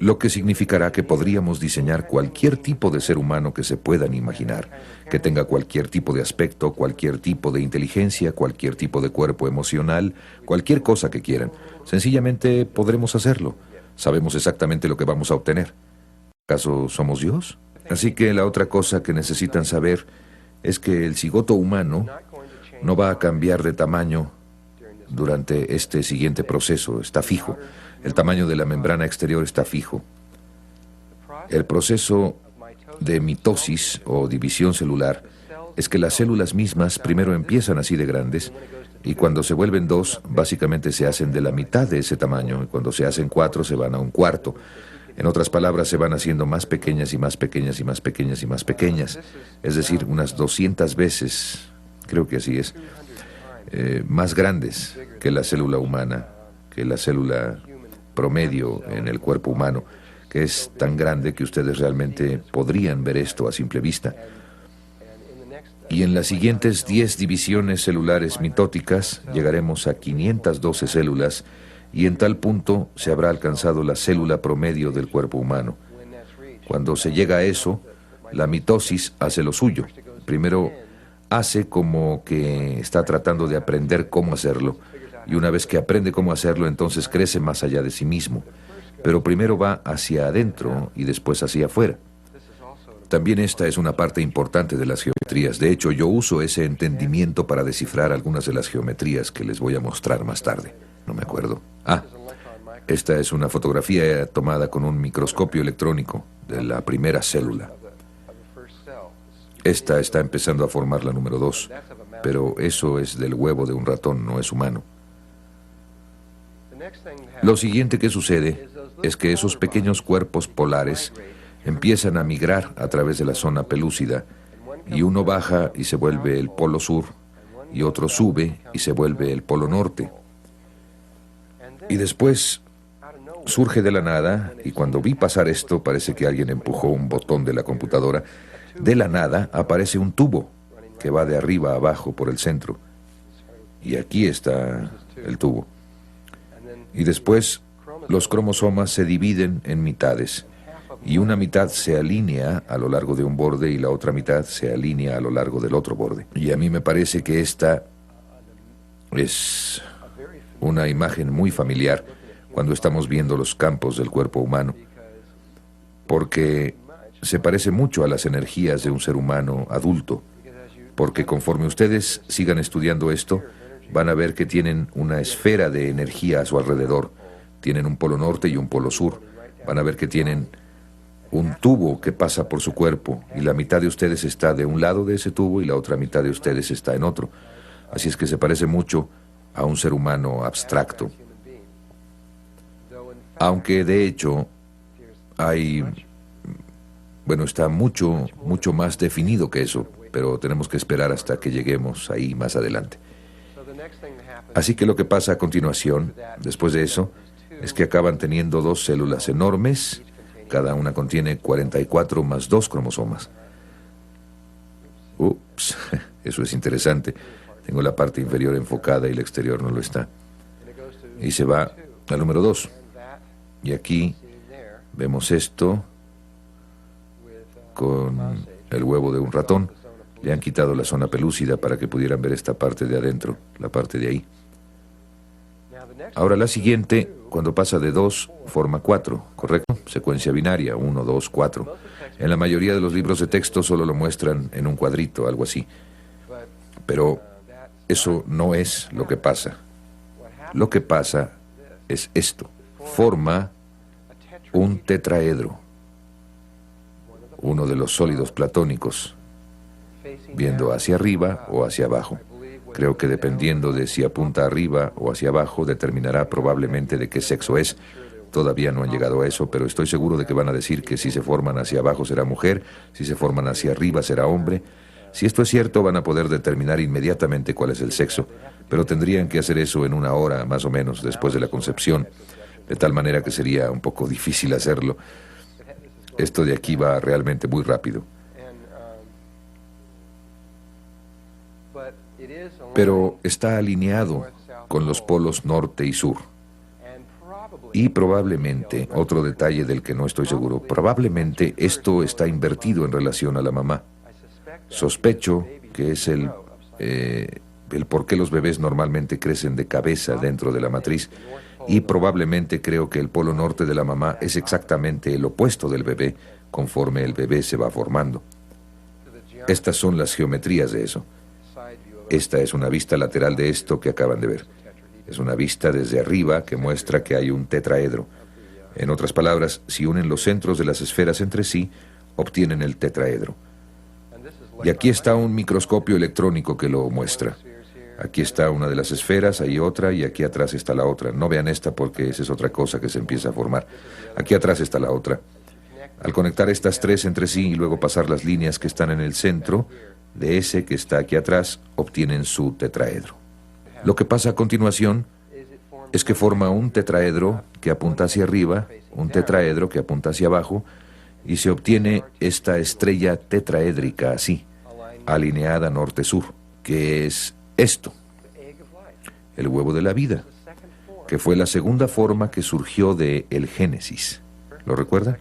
lo que significará que podríamos diseñar cualquier tipo de ser humano que se puedan imaginar, que tenga cualquier tipo de aspecto, cualquier tipo de inteligencia, cualquier tipo de cuerpo emocional, cualquier cosa que quieran. Sencillamente podremos hacerlo. Sabemos exactamente lo que vamos a obtener. ¿Acaso somos Dios? Así que la otra cosa que necesitan saber es que el cigoto humano no va a cambiar de tamaño durante este siguiente proceso. Está fijo. El tamaño de la membrana exterior está fijo. El proceso de mitosis o división celular es que las células mismas primero empiezan así de grandes y cuando se vuelven 2, básicamente se hacen de la mitad de ese tamaño, y cuando se hacen 4 se van a un cuarto. En otras palabras, se van haciendo más pequeñas y más pequeñas y más pequeñas y más pequeñas. Es decir, unas 200 veces, creo que así es, más grandes que la célula humana, que la célula promedio en el cuerpo humano, que es tan grande que ustedes realmente podrían ver esto a simple vista. Y en las siguientes 10 divisiones celulares mitóticas llegaremos a 512 células, y en tal punto se habrá alcanzado la célula promedio del cuerpo humano. Cuando se llega a eso, la mitosis hace lo suyo. Primero hace como que está tratando de aprender cómo hacerlo, y una vez que aprende cómo hacerlo, entonces crece más allá de sí mismo. Pero primero va hacia adentro y después hacia afuera. También esta es una parte importante de las geometrías. De hecho, yo uso ese entendimiento para descifrar algunas de las geometrías que les voy a mostrar más tarde. No me acuerdo. Esta es una fotografía tomada con un microscopio electrónico de la primera célula. Esta está empezando a formar la número 2, pero eso es del huevo de un ratón, no es humano. Lo siguiente que sucede es que esos pequeños cuerpos polares empiezan a migrar a través de la zona pelúcida, y uno baja y se vuelve el polo sur, y otro sube y se vuelve el polo norte. Y después surge de la nada, y cuando vi pasar esto, parece que alguien empujó un botón de la computadora. De la nada aparece un tubo que va de arriba a abajo por el centro. Y aquí está el tubo. Y después los cromosomas se dividen en mitades. Y una mitad se alinea a lo largo de un borde y la otra mitad se alinea a lo largo del otro borde. Y a mí me parece que esta es una imagen muy familiar cuando estamos viendo los campos del cuerpo humano, porque se parece mucho a las energías de un ser humano adulto, porque conforme ustedes sigan estudiando esto, van a ver que tienen una esfera de energía a su alrededor. Tienen un polo norte y un polo sur. Van a ver que tienen un tubo que pasa por su cuerpo y la mitad de ustedes está de un lado de ese tubo y la otra mitad de ustedes está en otro. Así es que se parece mucho a un ser humano abstracto. Aunque de hecho está mucho más definido que eso, pero tenemos que esperar hasta que lleguemos ahí más adelante. Así que lo que pasa a continuación, después de eso, es que acaban teniendo dos células enormes. Cada una contiene 44 más 2 cromosomas. Ups, eso es interesante. Tengo la parte inferior enfocada y la exterior no lo está. Y se va al número 2. Y aquí vemos esto con el huevo de un ratón. Le han quitado la zona pelúcida para que pudieran ver esta parte de adentro, la parte de ahí. Ahora la siguiente, cuando pasa de 2, forma 4, ¿correcto? Secuencia binaria, 1, 2, 4. En la mayoría de los libros de texto solo lo muestran en un cuadrito, algo así. Pero eso no es lo que pasa. Lo que pasa es esto. Forma un tetraedro, uno de los sólidos platónicos, viendo hacia arriba o hacia abajo. Creo que dependiendo de si apunta arriba o hacia abajo, determinará probablemente de qué sexo es. Todavía no han llegado a eso, pero estoy seguro de que van a decir que si se forman hacia abajo será mujer, si se forman hacia arriba será hombre. Si esto es cierto, van a poder determinar inmediatamente cuál es el sexo, pero tendrían que hacer eso en 1 hora, más o menos, después de la concepción, de tal manera que sería un poco difícil hacerlo. Esto de aquí va realmente muy rápido. Pero está alineado con los polos norte y sur. Y probablemente, otro detalle del que no estoy seguro, probablemente esto está invertido en relación a la mamá. Sospecho que es el por qué los bebés normalmente crecen de cabeza dentro de la matriz, y probablemente creo que el polo norte de la mamá es exactamente el opuesto del bebé conforme el bebé se va formando. Estas son las geometrías de eso. Esta es una vista lateral de esto que acaban de ver. Es una vista desde arriba que muestra que hay un tetraedro. En otras palabras, si unen los centros de las esferas entre sí, obtienen el tetraedro. Y aquí está un microscopio electrónico que lo muestra. Aquí está una de las esferas, hay otra, y aquí atrás está la otra. No vean esta porque esa es otra cosa que se empieza a formar. Aquí atrás está la otra. Al conectar estas tres entre sí y luego pasar las líneas que están en el centro de ese que está aquí atrás, obtienen su tetraedro. Lo que pasa a continuación es que forma un tetraedro que apunta hacia arriba, un tetraedro que apunta hacia abajo, y se obtiene esta estrella tetraédrica así, alineada norte-sur, que es esto, el huevo de la vida, que fue la segunda forma que surgió de el Génesis. ¿Lo recuerda?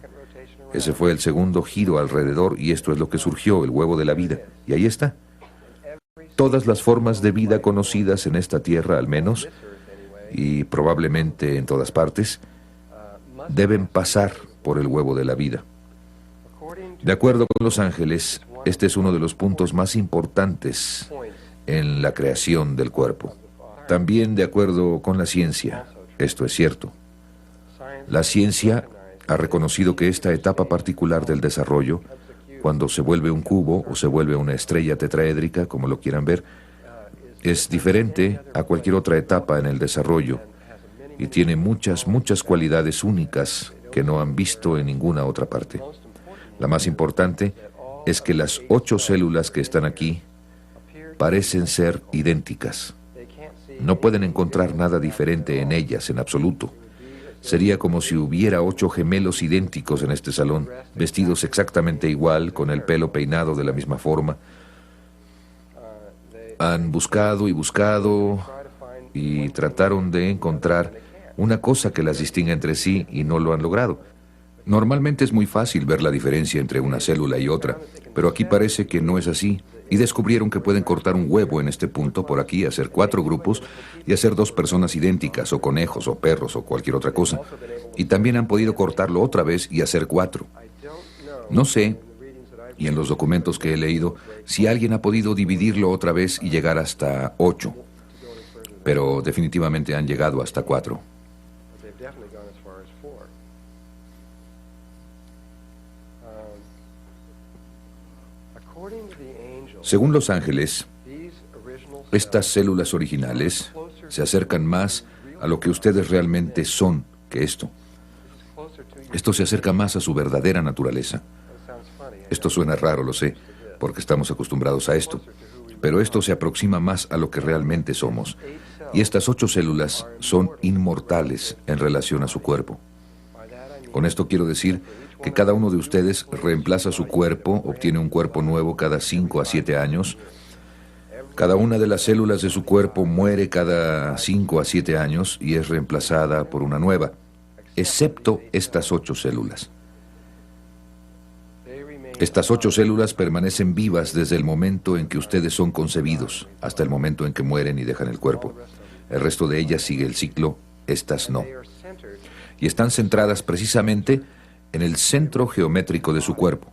Ese fue el segundo giro alrededor y esto es lo que surgió, el huevo de la vida. Y ahí está. Todas las formas de vida conocidas en esta tierra, al menos, y probablemente en todas partes, deben pasar por el huevo de la vida. De acuerdo con los ángeles, este es uno de los puntos más importantes en la creación del cuerpo. También de acuerdo con la ciencia, esto es cierto. La ciencia ha reconocido que esta etapa particular del desarrollo, cuando se vuelve un cubo o se vuelve una estrella tetraédrica, como lo quieran ver, es diferente a cualquier otra etapa en el desarrollo y tiene muchas cualidades únicas que no han visto en ninguna otra parte. La más importante es que las 8 células que están aquí parecen ser idénticas. No pueden encontrar nada diferente en ellas en absoluto. Sería como si hubiera 8 gemelos idénticos en este salón, vestidos exactamente igual, con el pelo peinado de la misma forma. Han buscado y buscado y trataron de encontrar una cosa que las distinga entre sí y no lo han logrado. Normalmente es muy fácil ver la diferencia entre una célula y otra, pero aquí parece que no es así. Y descubrieron que pueden cortar un huevo en este punto, por aquí, hacer 4 grupos y hacer 2 personas idénticas, o conejos, o perros, o cualquier otra cosa. Y también han podido cortarlo otra vez y hacer 4. No sé, y en los documentos que he leído, si alguien ha podido dividirlo otra vez y llegar hasta 8. Pero definitivamente han llegado hasta 4. Según los ángeles, estas células originales se acercan más a lo que ustedes realmente son que esto. Esto se acerca más a su verdadera naturaleza. Esto suena raro, lo sé, porque estamos acostumbrados a esto. Pero esto se aproxima más a lo que realmente somos. Y estas 8 células son inmortales en relación a su cuerpo. Con esto quiero decir que cada uno de ustedes reemplaza su cuerpo, obtiene un cuerpo nuevo cada 5 a 7 años. Cada una de las células de su cuerpo muere cada 5 a 7 años y es reemplazada por una nueva, excepto estas 8 células. Estas 8 células permanecen vivas desde el momento en que ustedes son concebidos hasta el momento en que mueren y dejan el cuerpo. El resto de ellas sigue el ciclo, estas no. Y están centradas precisamente en el centro geométrico de su cuerpo.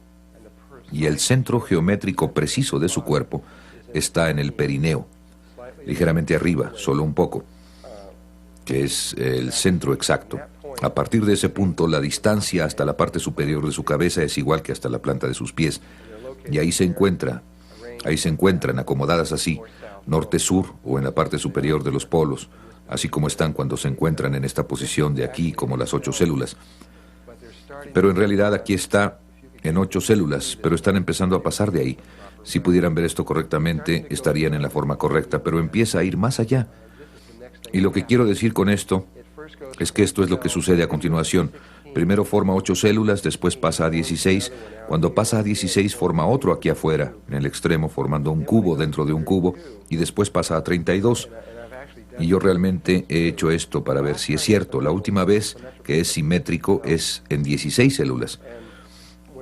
Y el centro geométrico preciso de su cuerpo está en el perineo, ligeramente arriba, solo un poco, que es el centro exacto. A partir de ese punto, la distancia hasta la parte superior de su cabeza es igual que hasta la planta de sus pies. Y ahí se encuentran acomodadas así, norte-sur o en la parte superior de los polos, así como están cuando se encuentran en esta posición de aquí, como las 8 células. Pero en realidad aquí está en 8 células, pero están empezando a pasar de ahí. Si pudieran ver esto correctamente, estarían en la forma correcta, pero empieza a ir más allá. Y lo que quiero decir con esto es que esto es lo que sucede a continuación. Primero forma 8 células, después pasa a 16. Cuando pasa a 16 forma otro aquí afuera, en el extremo, formando un cubo dentro de un cubo, y después pasa a 32. Y yo realmente he hecho esto para ver si es cierto. La última vez que es simétrico es en 16 células.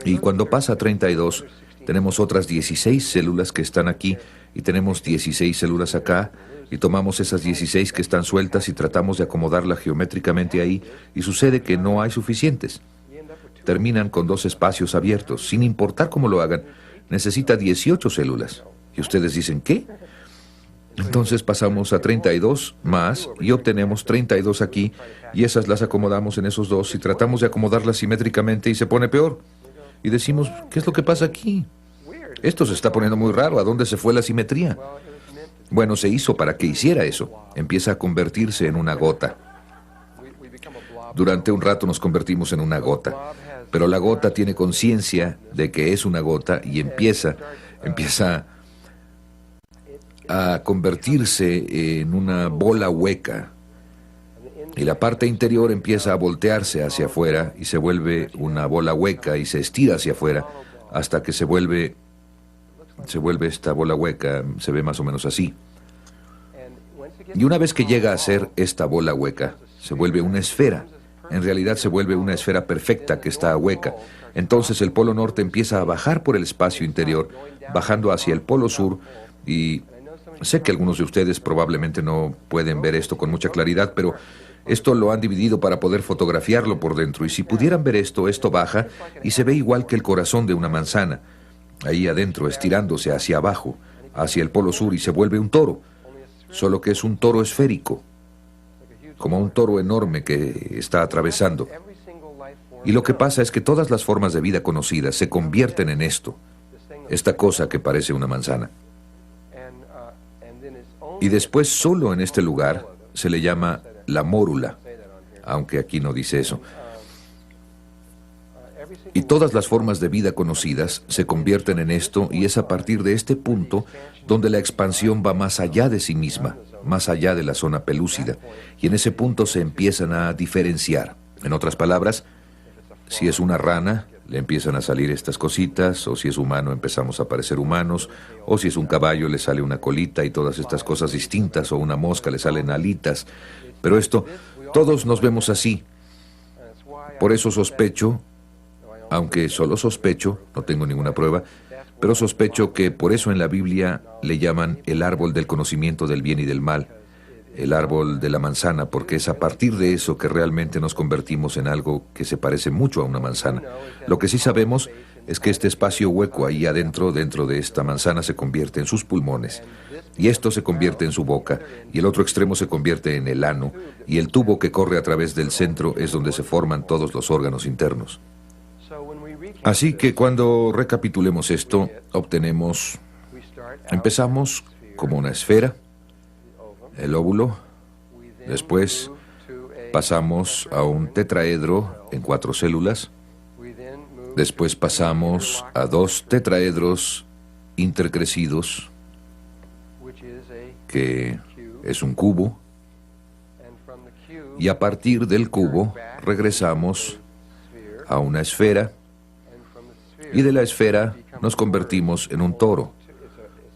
Y cuando pasa a 32, tenemos otras 16 células que están aquí, y tenemos 16 células acá, y tomamos esas 16 que están sueltas y tratamos de acomodarlas geométricamente ahí, y sucede que no hay suficientes. Terminan con 2 espacios abiertos. Sin importar cómo lo hagan, necesita 18 células. Y ustedes dicen, ¿qué? Entonces pasamos a 32 más y obtenemos 32 aquí, y esas las acomodamos en esos 2 y tratamos de acomodarlas simétricamente y se pone peor. Y decimos, ¿qué es lo que pasa aquí? Esto se está poniendo muy raro. ¿A dónde se fue la simetría? Bueno, se hizo para que hiciera eso. Empieza a convertirse en una gota. Durante un rato nos convertimos en una gota, pero la gota tiene conciencia de que es una gota y empieza a convertirse en una bola hueca. Y la parte interior empieza a voltearse hacia afuera y se vuelve una bola hueca y se estira hacia afuera hasta que se vuelve esta bola hueca, se ve más o menos así. Y una vez que llega a ser esta bola hueca, se vuelve una esfera. En realidad se vuelve una esfera perfecta que está hueca. Entonces el polo norte empieza a bajar por el espacio interior, bajando hacia el polo sur, y sé que algunos de ustedes probablemente no pueden ver esto con mucha claridad, pero esto lo han dividido para poder fotografiarlo por dentro. Y si pudieran ver esto baja y se ve igual que el corazón de una manzana, ahí adentro, estirándose hacia abajo, hacia el polo sur, y se vuelve un toro, solo que es un toro esférico, como un toro enorme que está atravesando. Y lo que pasa es que todas las formas de vida conocidas se convierten en esto, esta cosa que parece una manzana. Y después, solo en este lugar, se le llama la mórula, aunque aquí no dice eso. Y todas las formas de vida conocidas se convierten en esto, y es a partir de este punto donde la expansión va más allá de sí misma, más allá de la zona pelúcida, y en ese punto se empiezan a diferenciar. En otras palabras, si es una rana, le empiezan a salir estas cositas, o si es humano empezamos a parecer humanos, o si es un caballo le sale una colita y todas estas cosas distintas, o una mosca le salen alitas. Pero esto, todos nos vemos así. Por eso sospecho, aunque solo sospecho, no tengo ninguna prueba, pero sospecho que por eso en la Biblia le llaman el árbol del conocimiento del bien y del mal, el árbol de la manzana, porque es a partir de eso que realmente nos convertimos en algo que se parece mucho a una manzana. Lo que sí sabemos es que este espacio hueco ahí adentro, dentro de esta manzana, se convierte en sus pulmones, y esto se convierte en su boca, y el otro extremo se convierte en el ano, y el tubo que corre a través del centro es donde se forman todos los órganos internos. Así que cuando recapitulemos esto, empezamos como una esfera, el óvulo, después pasamos a un tetraedro en 4 células, después pasamos a 2 tetraedros intercrecidos, que es un cubo, y a partir del cubo regresamos a una esfera, y de la esfera nos convertimos en un toro,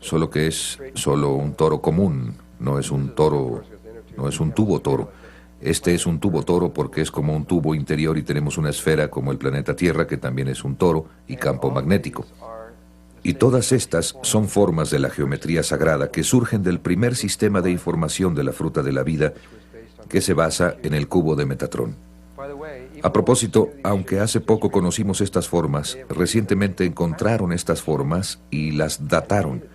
solo que es solo un toro común, no es un toro, no es un tubo toro. Este es un tubo toro porque es como un tubo interior y tenemos una esfera como el planeta Tierra que también es un toro y campo magnético. Y todas estas son formas de la geometría sagrada que surgen del primer sistema de información de la fruta de la vida que se basa en el cubo de Metatrón. A propósito, aunque hace poco conocimos estas formas, recientemente encontraron estas formas y las dataron.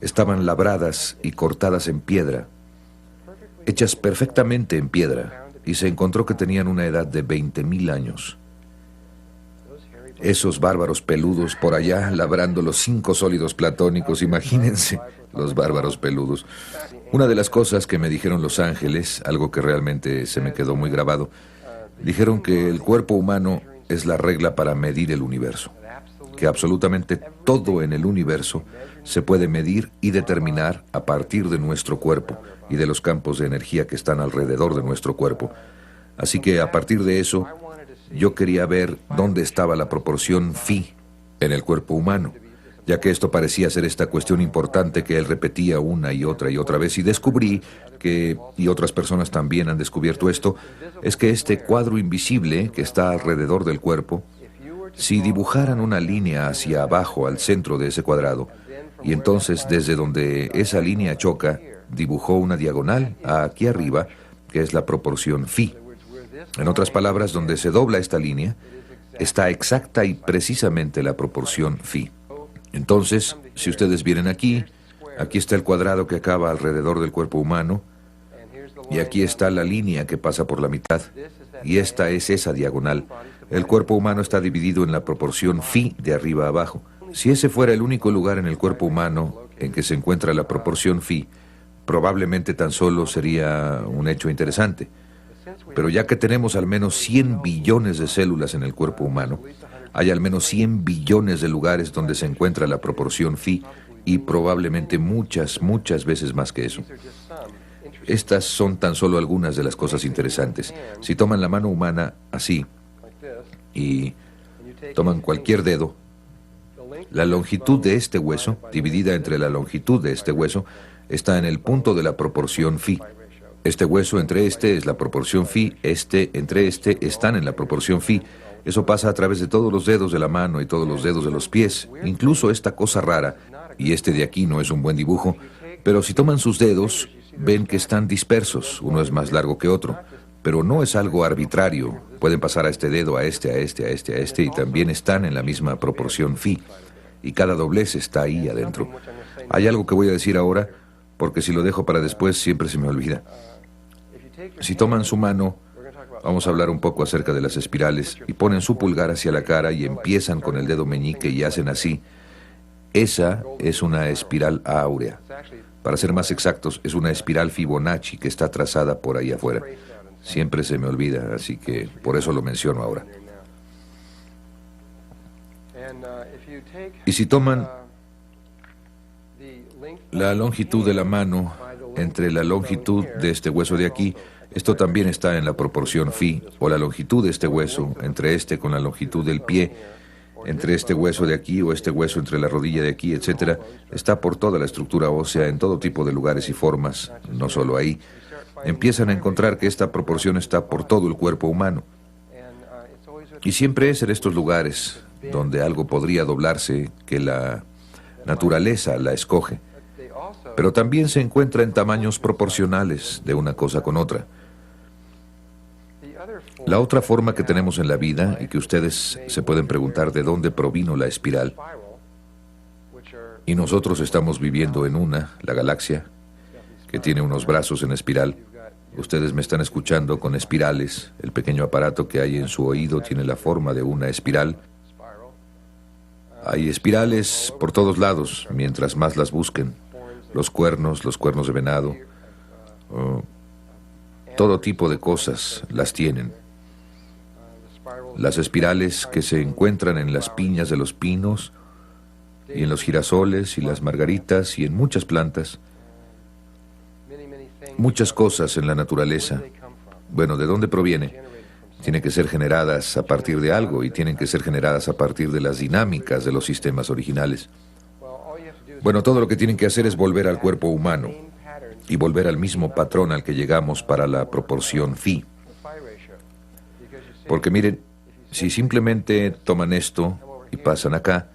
Estaban labradas y cortadas en piedra, hechas perfectamente en piedra, y se encontró que tenían una edad de 20.000 años. Esos bárbaros peludos por allá labrando los 5 sólidos platónicos, imagínense, los bárbaros peludos. Una de las cosas que me dijeron los ángeles, algo que realmente se me quedó muy grabado, dijeron que el cuerpo humano es la regla para medir el universo, que absolutamente todo en el universo se puede medir y determinar a partir de nuestro cuerpo y de los campos de energía que están alrededor de nuestro cuerpo. Así que a partir de eso, yo quería ver dónde estaba la proporción phi en el cuerpo humano, ya que esto parecía ser esta cuestión importante que él repetía una y otra vez, y descubrí que, y otras personas también han descubierto esto, es que este cuadro invisible que está alrededor del cuerpo, si dibujaran una línea hacia abajo al centro de ese cuadrado, y entonces desde donde esa línea choca, dibujó una diagonal aquí arriba, que es la proporción phi. En otras palabras, donde se dobla esta línea, está exacta y precisamente la proporción phi. Entonces, si ustedes vienen aquí está el cuadrado que acaba alrededor del cuerpo humano, y aquí está la línea que pasa por la mitad, y esta es esa diagonal. El cuerpo humano está dividido en la proporción phi de arriba a abajo. Si ese fuera el único lugar en el cuerpo humano en que se encuentra la proporción phi, probablemente tan solo sería un hecho interesante. Pero ya que tenemos al menos 100 billones de células en el cuerpo humano, hay al menos 100 billones de lugares donde se encuentra la proporción phi, y probablemente muchas veces más que eso. Estas son tan solo algunas de las cosas interesantes. Si toman la mano humana así, y toman cualquier dedo, la longitud de este hueso, dividida entre la longitud de este hueso, está en el punto de la proporción phi. Este hueso entre este es la proporción phi, este entre este están en la proporción phi. Eso pasa a través de todos los dedos de la mano y todos los dedos de los pies, incluso esta cosa rara, y este de aquí no es un buen dibujo, pero si toman sus dedos, ven que están dispersos, uno es más largo que otro, pero no es algo arbitrario. Pueden pasar a este dedo, a este, y también están en la misma proporción phi, y cada doblez está ahí adentro. Hay algo que voy a decir ahora, porque si lo dejo para después siempre se me olvida. Si toman su mano, vamos a hablar un poco acerca de las espirales, y ponen su pulgar hacia la cara y empiezan con el dedo meñique y hacen así. Esa es una espiral áurea. Para ser más exactos, es una espiral Fibonacci que está trazada por ahí afuera. Siempre se me olvida, así que por eso lo menciono ahora. Y si toman la longitud de la mano entre la longitud de este hueso de aquí, esto también está en la proporción phi, o la longitud de este hueso entre este con la longitud del pie, entre este hueso de aquí o este hueso entre la rodilla de aquí, etcétera, está por toda la estructura ósea en todo tipo de lugares y formas, no solo ahí. Empiezan a encontrar que esta proporción está por todo el cuerpo humano. Y siempre es en estos lugares donde algo podría doblarse que la naturaleza la escoge. Pero también se encuentra en tamaños proporcionales de una cosa con otra. La otra forma que tenemos en la vida, y que ustedes se pueden preguntar de dónde provino la espiral, y nosotros estamos viviendo en una, la galaxia, que tiene unos brazos en espiral. Ustedes me están escuchando con espirales. El pequeño aparato que hay en su oído tiene la forma de una espiral. Hay espirales por todos lados, mientras más las busquen. Los cuernos de venado, todo tipo de cosas las tienen. Las espirales que se encuentran en las piñas de los pinos, y en los girasoles, y las margaritas, y en muchas plantas. Muchas cosas en la naturaleza. Bueno, ¿de dónde proviene? Tienen que ser generadas a partir de algo, y tienen que ser generadas a partir de las dinámicas de los sistemas originales. Bueno, todo lo que tienen que hacer es volver al cuerpo humano, y volver al mismo patrón al que llegamos para la proporción phi. Porque miren, si simplemente toman esto y pasan acá,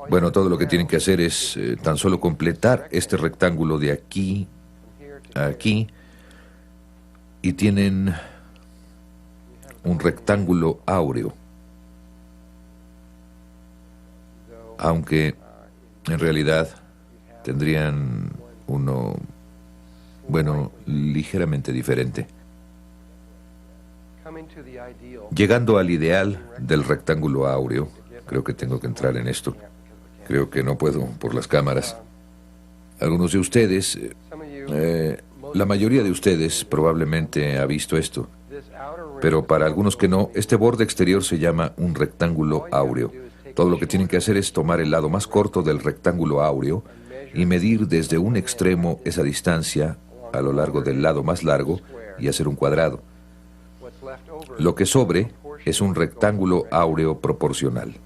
bueno, todo lo que tienen que hacer es tan solo completar este rectángulo de aquí a aquí, y tienen un rectángulo áureo. Aunque en realidad tendrían uno, bueno, ligeramente diferente. Llegando al ideal del rectángulo áureo, creo que tengo que entrar en esto. Creo que no puedo por las cámaras. Algunos de ustedes, la mayoría de ustedes probablemente ha visto esto. Pero para algunos que no, este borde exterior se llama un rectángulo áureo. Todo lo que tienen que hacer es tomar el lado más corto del rectángulo áureo y medir desde un extremo esa distancia a lo largo del lado más largo y hacer un cuadrado. Lo que sobre es un rectángulo áureo proporcional.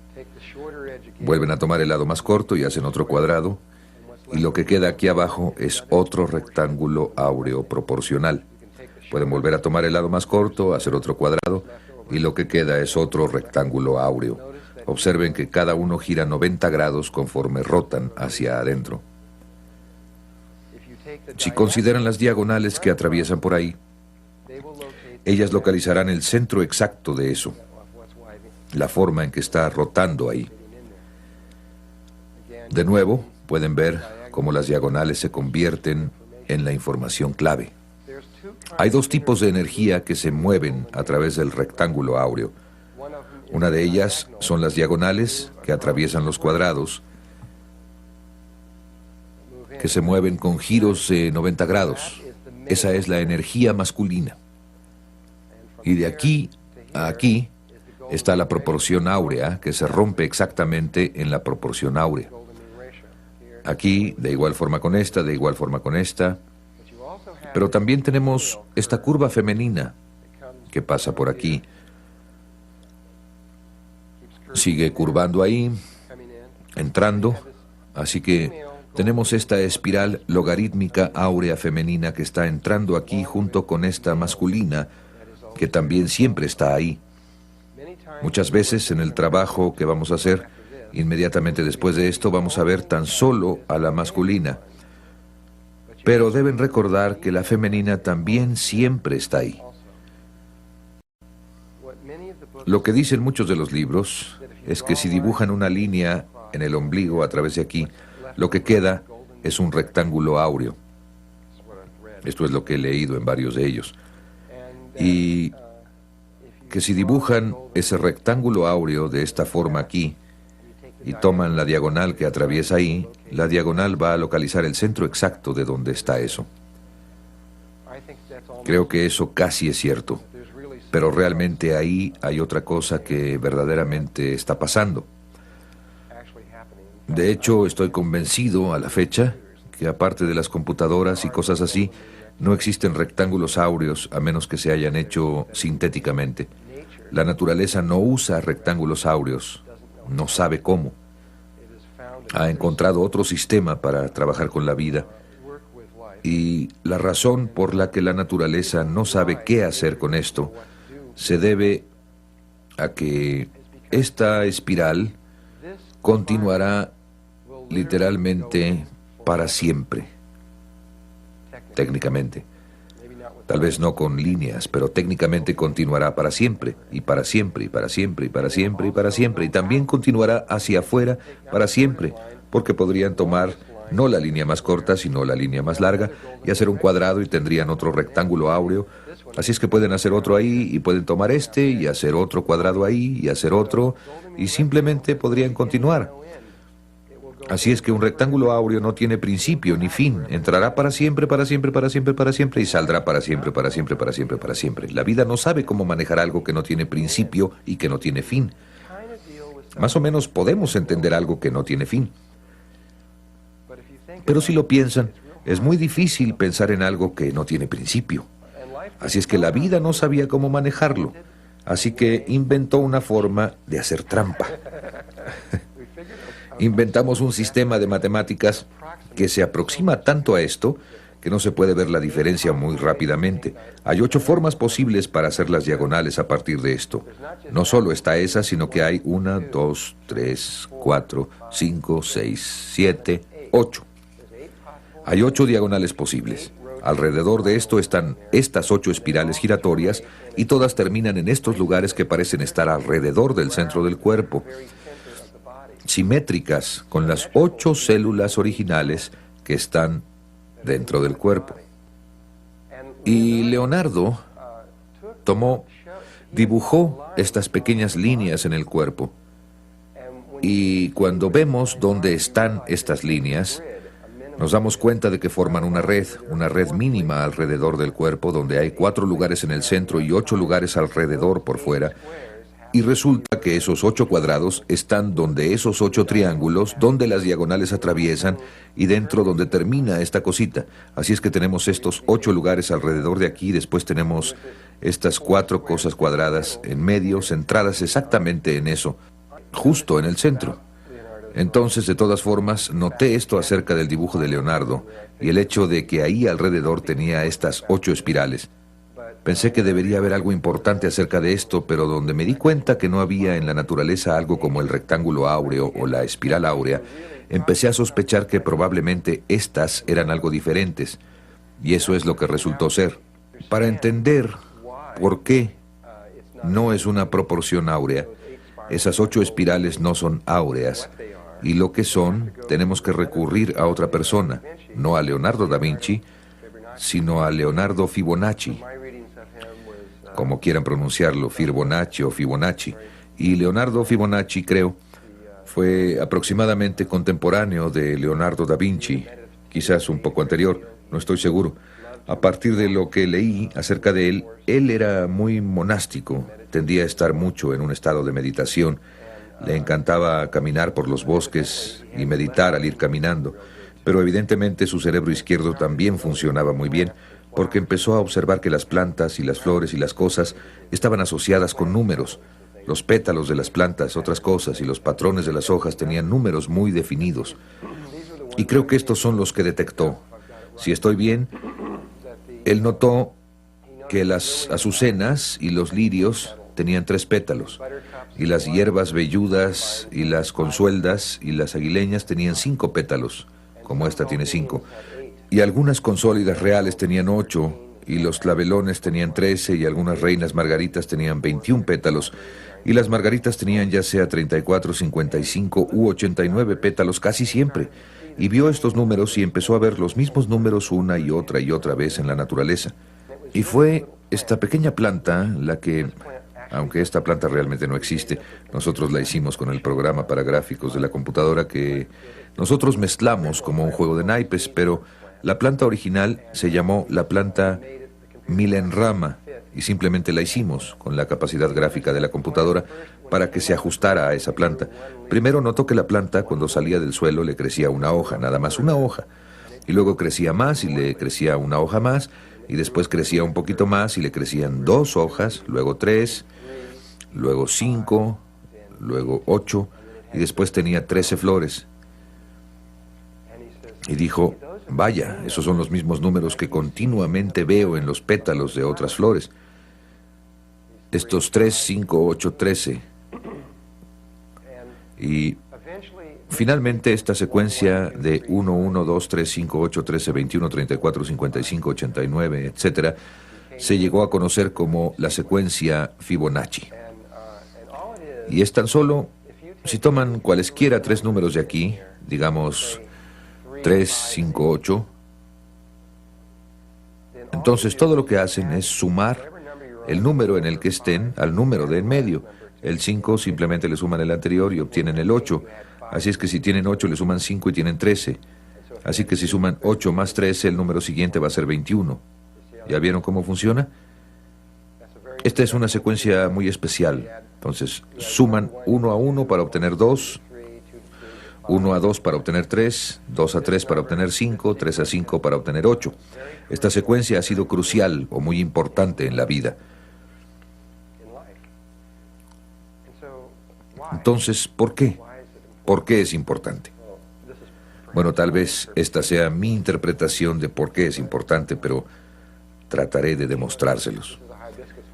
Vuelven a tomar el lado más corto y hacen otro cuadrado, y lo que queda aquí abajo es otro rectángulo áureo proporcional. Pueden volver a tomar el lado más corto, hacer otro cuadrado, y lo que queda es otro rectángulo áureo. Observen que cada uno gira 90 grados conforme rotan hacia adentro. Si consideran las diagonales que atraviesan por ahí, ellas localizarán el centro exacto de eso, la forma en que está rotando ahí. De nuevo, pueden ver cómo las diagonales se convierten en la información clave. Hay dos tipos de energía que se mueven a través del rectángulo áureo. Una de ellas son las diagonales que atraviesan los cuadrados, que se mueven con giros de 90 grados. Esa es la energía masculina. Y de aquí a aquí está la proporción áurea, que se rompe exactamente en la proporción áurea. Aquí, de igual forma con esta, de igual forma con esta. Pero también tenemos esta curva femenina que pasa por aquí. Sigue curvando ahí, entrando. Así que tenemos esta espiral logarítmica áurea femenina que está entrando aquí junto con esta masculina, que también siempre está ahí. Muchas veces en el trabajo que vamos a hacer, inmediatamente después de esto vamos a ver tan solo a la masculina. Pero deben recordar que la femenina también siempre está ahí. Lo que dicen muchos de los libros es que si dibujan una línea en el ombligo a través de aquí, lo que queda es un rectángulo áureo. Esto es lo que he leído en varios de ellos. Y que si dibujan ese rectángulo áureo de esta forma aquí y toman la diagonal que atraviesa ahí, la diagonal va a localizar el centro exacto de donde está eso. Creo que eso casi es cierto, pero realmente ahí hay otra cosa que verdaderamente está pasando. De hecho, estoy convencido a la fecha que aparte de las computadoras y cosas así, no existen rectángulos áureos a menos que se hayan hecho sintéticamente. La naturaleza no usa rectángulos áureos, no sabe cómo. Ha encontrado otro sistema para trabajar con la vida. Y la razón por la que la naturaleza no sabe qué hacer con esto se debe a que esta espiral continuará literalmente para siempre, técnicamente. Tal vez no con líneas, pero técnicamente continuará para siempre, y para siempre, y para siempre, y para siempre, y para siempre, y también continuará hacia afuera para siempre, porque podrían tomar no la línea más corta, sino la línea más larga, y hacer un cuadrado y tendrían otro rectángulo áureo. Así es que pueden hacer otro ahí, y pueden tomar este, y hacer otro cuadrado ahí, y hacer otro, y simplemente podrían continuar. Así es que un rectángulo áureo no tiene principio ni fin. Entrará para siempre, para siempre, para siempre, para siempre, y saldrá para siempre, para siempre, para siempre, para siempre. La vida no sabe cómo manejar algo que no tiene principio y que no tiene fin. Más o menos podemos entender algo que no tiene fin. Pero si lo piensan, es muy difícil pensar en algo que no tiene principio. Así es que la vida no sabía cómo manejarlo. Así que inventó una forma de hacer trampa. Inventamos un sistema de matemáticas que se aproxima tanto a esto que no se puede ver la diferencia muy rápidamente. Hay 8 formas posibles para hacer las diagonales a partir de esto. No solo está esa, sino que hay 1, 2, 3, 4, 5, 6, 7, 8. Hay 8 diagonales posibles. Alrededor de esto están estas 8 espirales giratorias y todas terminan en estos lugares que parecen estar alrededor del centro del cuerpo, simétricas con las 8 células originales que están dentro del cuerpo. Y Leonardo dibujó estas pequeñas líneas en el cuerpo. Y cuando vemos dónde están estas líneas, nos damos cuenta de que forman una red mínima alrededor del cuerpo, donde hay 4 lugares en el centro y 8 lugares alrededor por fuera. Y resulta que esos 8 cuadrados están donde esos 8 triángulos, donde las diagonales atraviesan y dentro donde termina esta cosita. Así es que tenemos estos 8 lugares alrededor de aquí, después tenemos estas 4 cosas cuadradas en medio, centradas exactamente en eso, justo en el centro. Entonces, de todas formas, noté esto acerca del dibujo de Leonardo y el hecho de que ahí alrededor tenía estas 8 espirales. Pensé que debería haber algo importante acerca de esto, pero donde me di cuenta que no había en la naturaleza algo como el rectángulo áureo o la espiral áurea, empecé a sospechar que probablemente estas eran algo diferentes, y eso es lo que resultó ser. Para entender por qué no es una proporción áurea, esas 8 espirales no son áureas, y lo que son, tenemos que recurrir a otra persona, no a Leonardo da Vinci, sino a Leonardo Fibonacci, como quieran pronunciarlo, Fibonacci o Fibonacci. Y Leonardo Fibonacci, creo, fue aproximadamente contemporáneo de Leonardo da Vinci, quizás un poco anterior, no estoy seguro. A partir de lo que leí acerca de él era muy monástico, tendía a estar mucho en un estado de meditación. Le encantaba caminar por los bosques y meditar al ir caminando, pero evidentemente su cerebro izquierdo también funcionaba muy bien, porque empezó a observar que las plantas y las flores y las cosas estaban asociadas con números. Los pétalos de las plantas, otras cosas, y los patrones de las hojas tenían números muy definidos. Y creo que estos son los que detectó. Si estoy bien, él notó que las azucenas y los lirios tenían 3 pétalos, y las hierbas velludas y las consueldas y las aguileñas tenían 5 pétalos, como esta tiene 5. Y algunas consólidas reales tenían 8, y los clavelones tenían 13, y algunas reinas margaritas tenían 21 pétalos, y las margaritas tenían ya sea 34, 55 u 89 pétalos casi siempre. Y vio estos números y empezó a ver los mismos números una y otra vez en la naturaleza. Y fue esta pequeña planta la que, aunque esta planta realmente no existe, nosotros la hicimos con el programa para gráficos de la computadora que nosotros mezclamos como un juego de naipes, pero la planta original se llamó la planta Milenrama y simplemente la hicimos con la capacidad gráfica de la computadora para que se ajustara a esa planta. Primero notó que la planta, cuando salía del suelo, le crecía una hoja, nada más una hoja. y luego crecía más y le crecía una hoja más, y después crecía un poquito más y le crecían 2 hojas, luego 3, luego 5, luego 8, y después tenía 13 flores. Y dijo, vaya, esos son los mismos números que continuamente veo en los pétalos de otras flores. Estos 3, 5, 8, 13. Y finalmente esta secuencia de 1, 1, 2, 3, 5, 8, 13, 21, 34, 55, 89, etc., se llegó a conocer como la secuencia Fibonacci. Y es tan solo, si toman cualesquiera 3 números de aquí, digamos 3, 5, 8, entonces todo lo que hacen es sumar el número en el que estén al número de en medio. El 5 simplemente le suman el anterior y obtienen el 8. Así es que si tienen 8 le suman 5 y tienen 13. Así que si suman 8 más 13, el número siguiente va a ser 21. ¿Ya vieron cómo funciona? Esta es una secuencia muy especial. Entonces, suman 1 a 1 para obtener 2, 1 a 2 para obtener 3, 2 a 3 para obtener 5, 3 a 5 para obtener 8. Esta secuencia ha sido crucial o muy importante en la vida. Entonces, ¿por qué? ¿Por qué es importante? Bueno, tal vez esta sea mi interpretación de por qué es importante, pero trataré de demostrárselos.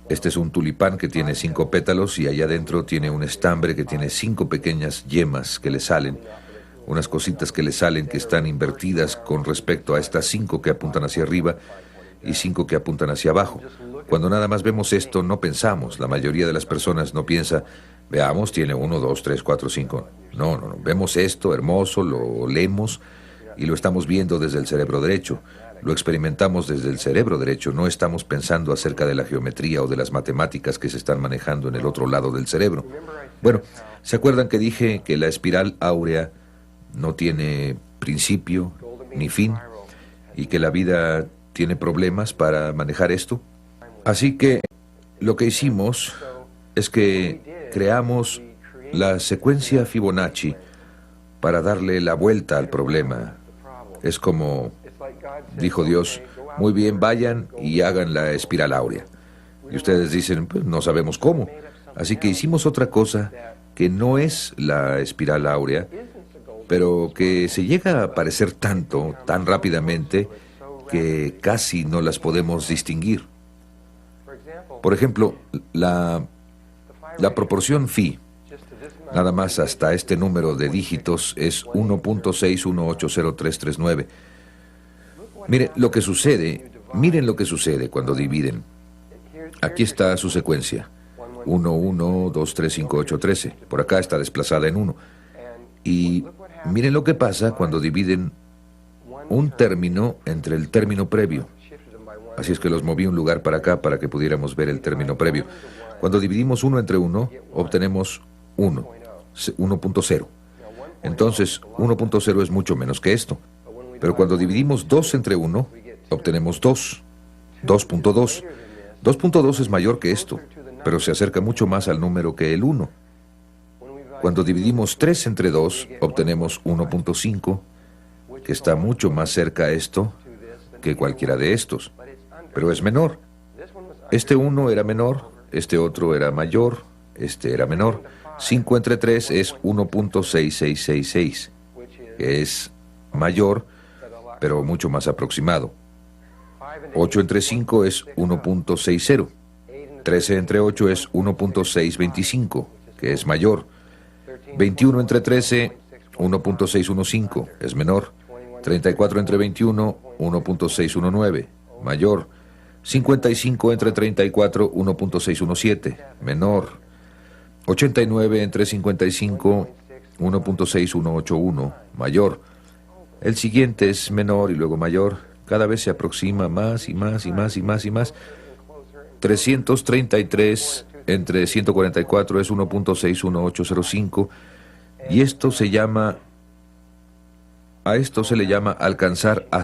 Este es un tulipán que tiene 5 pétalos y allá adentro tiene un estambre que tiene 5 pequeñas yemas que le salen, unas cositas que le salen que están invertidas con respecto a estas 5 que apuntan hacia arriba y 5 que apuntan hacia abajo. Cuando nada más vemos esto, no pensamos. La mayoría de las personas no piensa, veamos, tiene 1, 2, 3, 4, 5. No. Vemos esto hermoso, lo olemos y lo estamos viendo desde el cerebro derecho. Lo experimentamos desde el cerebro derecho. No estamos pensando acerca de la geometría o de las matemáticas que se están manejando en el otro lado del cerebro. Bueno, ¿se acuerdan que dije que la espiral áurea no tiene principio ni fin y que la vida tiene problemas para manejar esto? Así que lo que hicimos es que creamos la secuencia Fibonacci para darle la vuelta al problema. Es como, dijo Dios, muy bien, vayan y hagan la espiral áurea. Y ustedes dicen, pues no sabemos cómo. Así que hicimos otra cosa que no es la espiral áurea, pero que se llega a parecer tanto, tan rápidamente, que casi no las podemos distinguir. Por ejemplo, la proporción phi, nada más hasta este número de dígitos, es 1.6180339. Miren lo que sucede cuando dividen. Aquí está su secuencia. 1, 1, 2, 3, 5, 8, 13. Por acá está desplazada en 1. Y miren lo que pasa cuando dividen un término entre el término previo. Así es que los moví un lugar para acá para que pudiéramos ver el término previo. Cuando dividimos 1 entre 1, obtenemos 1, 1.0. Entonces, 1.0 es mucho menos que esto. Pero cuando dividimos 2 entre 1, obtenemos 2, 2.2. 2.2 es mayor que esto, pero se acerca mucho más al número que el 1. Cuando dividimos 3 entre 2, obtenemos 1.5, que está mucho más cerca a esto que cualquiera de estos, pero es menor. Este 1 era menor, este otro era mayor, este era menor. 5 entre 3 es 1.6666, que es mayor, pero mucho más aproximado. 8 entre 5 es 1.60. 13 entre 8 es 1.625, que es mayor. 21 entre 13, 1.615, es menor. 34 entre 21, 1.619, mayor. 55 entre 34, 1.617, menor. 89 entre 55, 1.6181, mayor. El siguiente es menor y luego mayor. Cada vez se aproxima más y más y más y más y más. 333 entre 144 es 1.61805 y a esto se le llama alcanzar a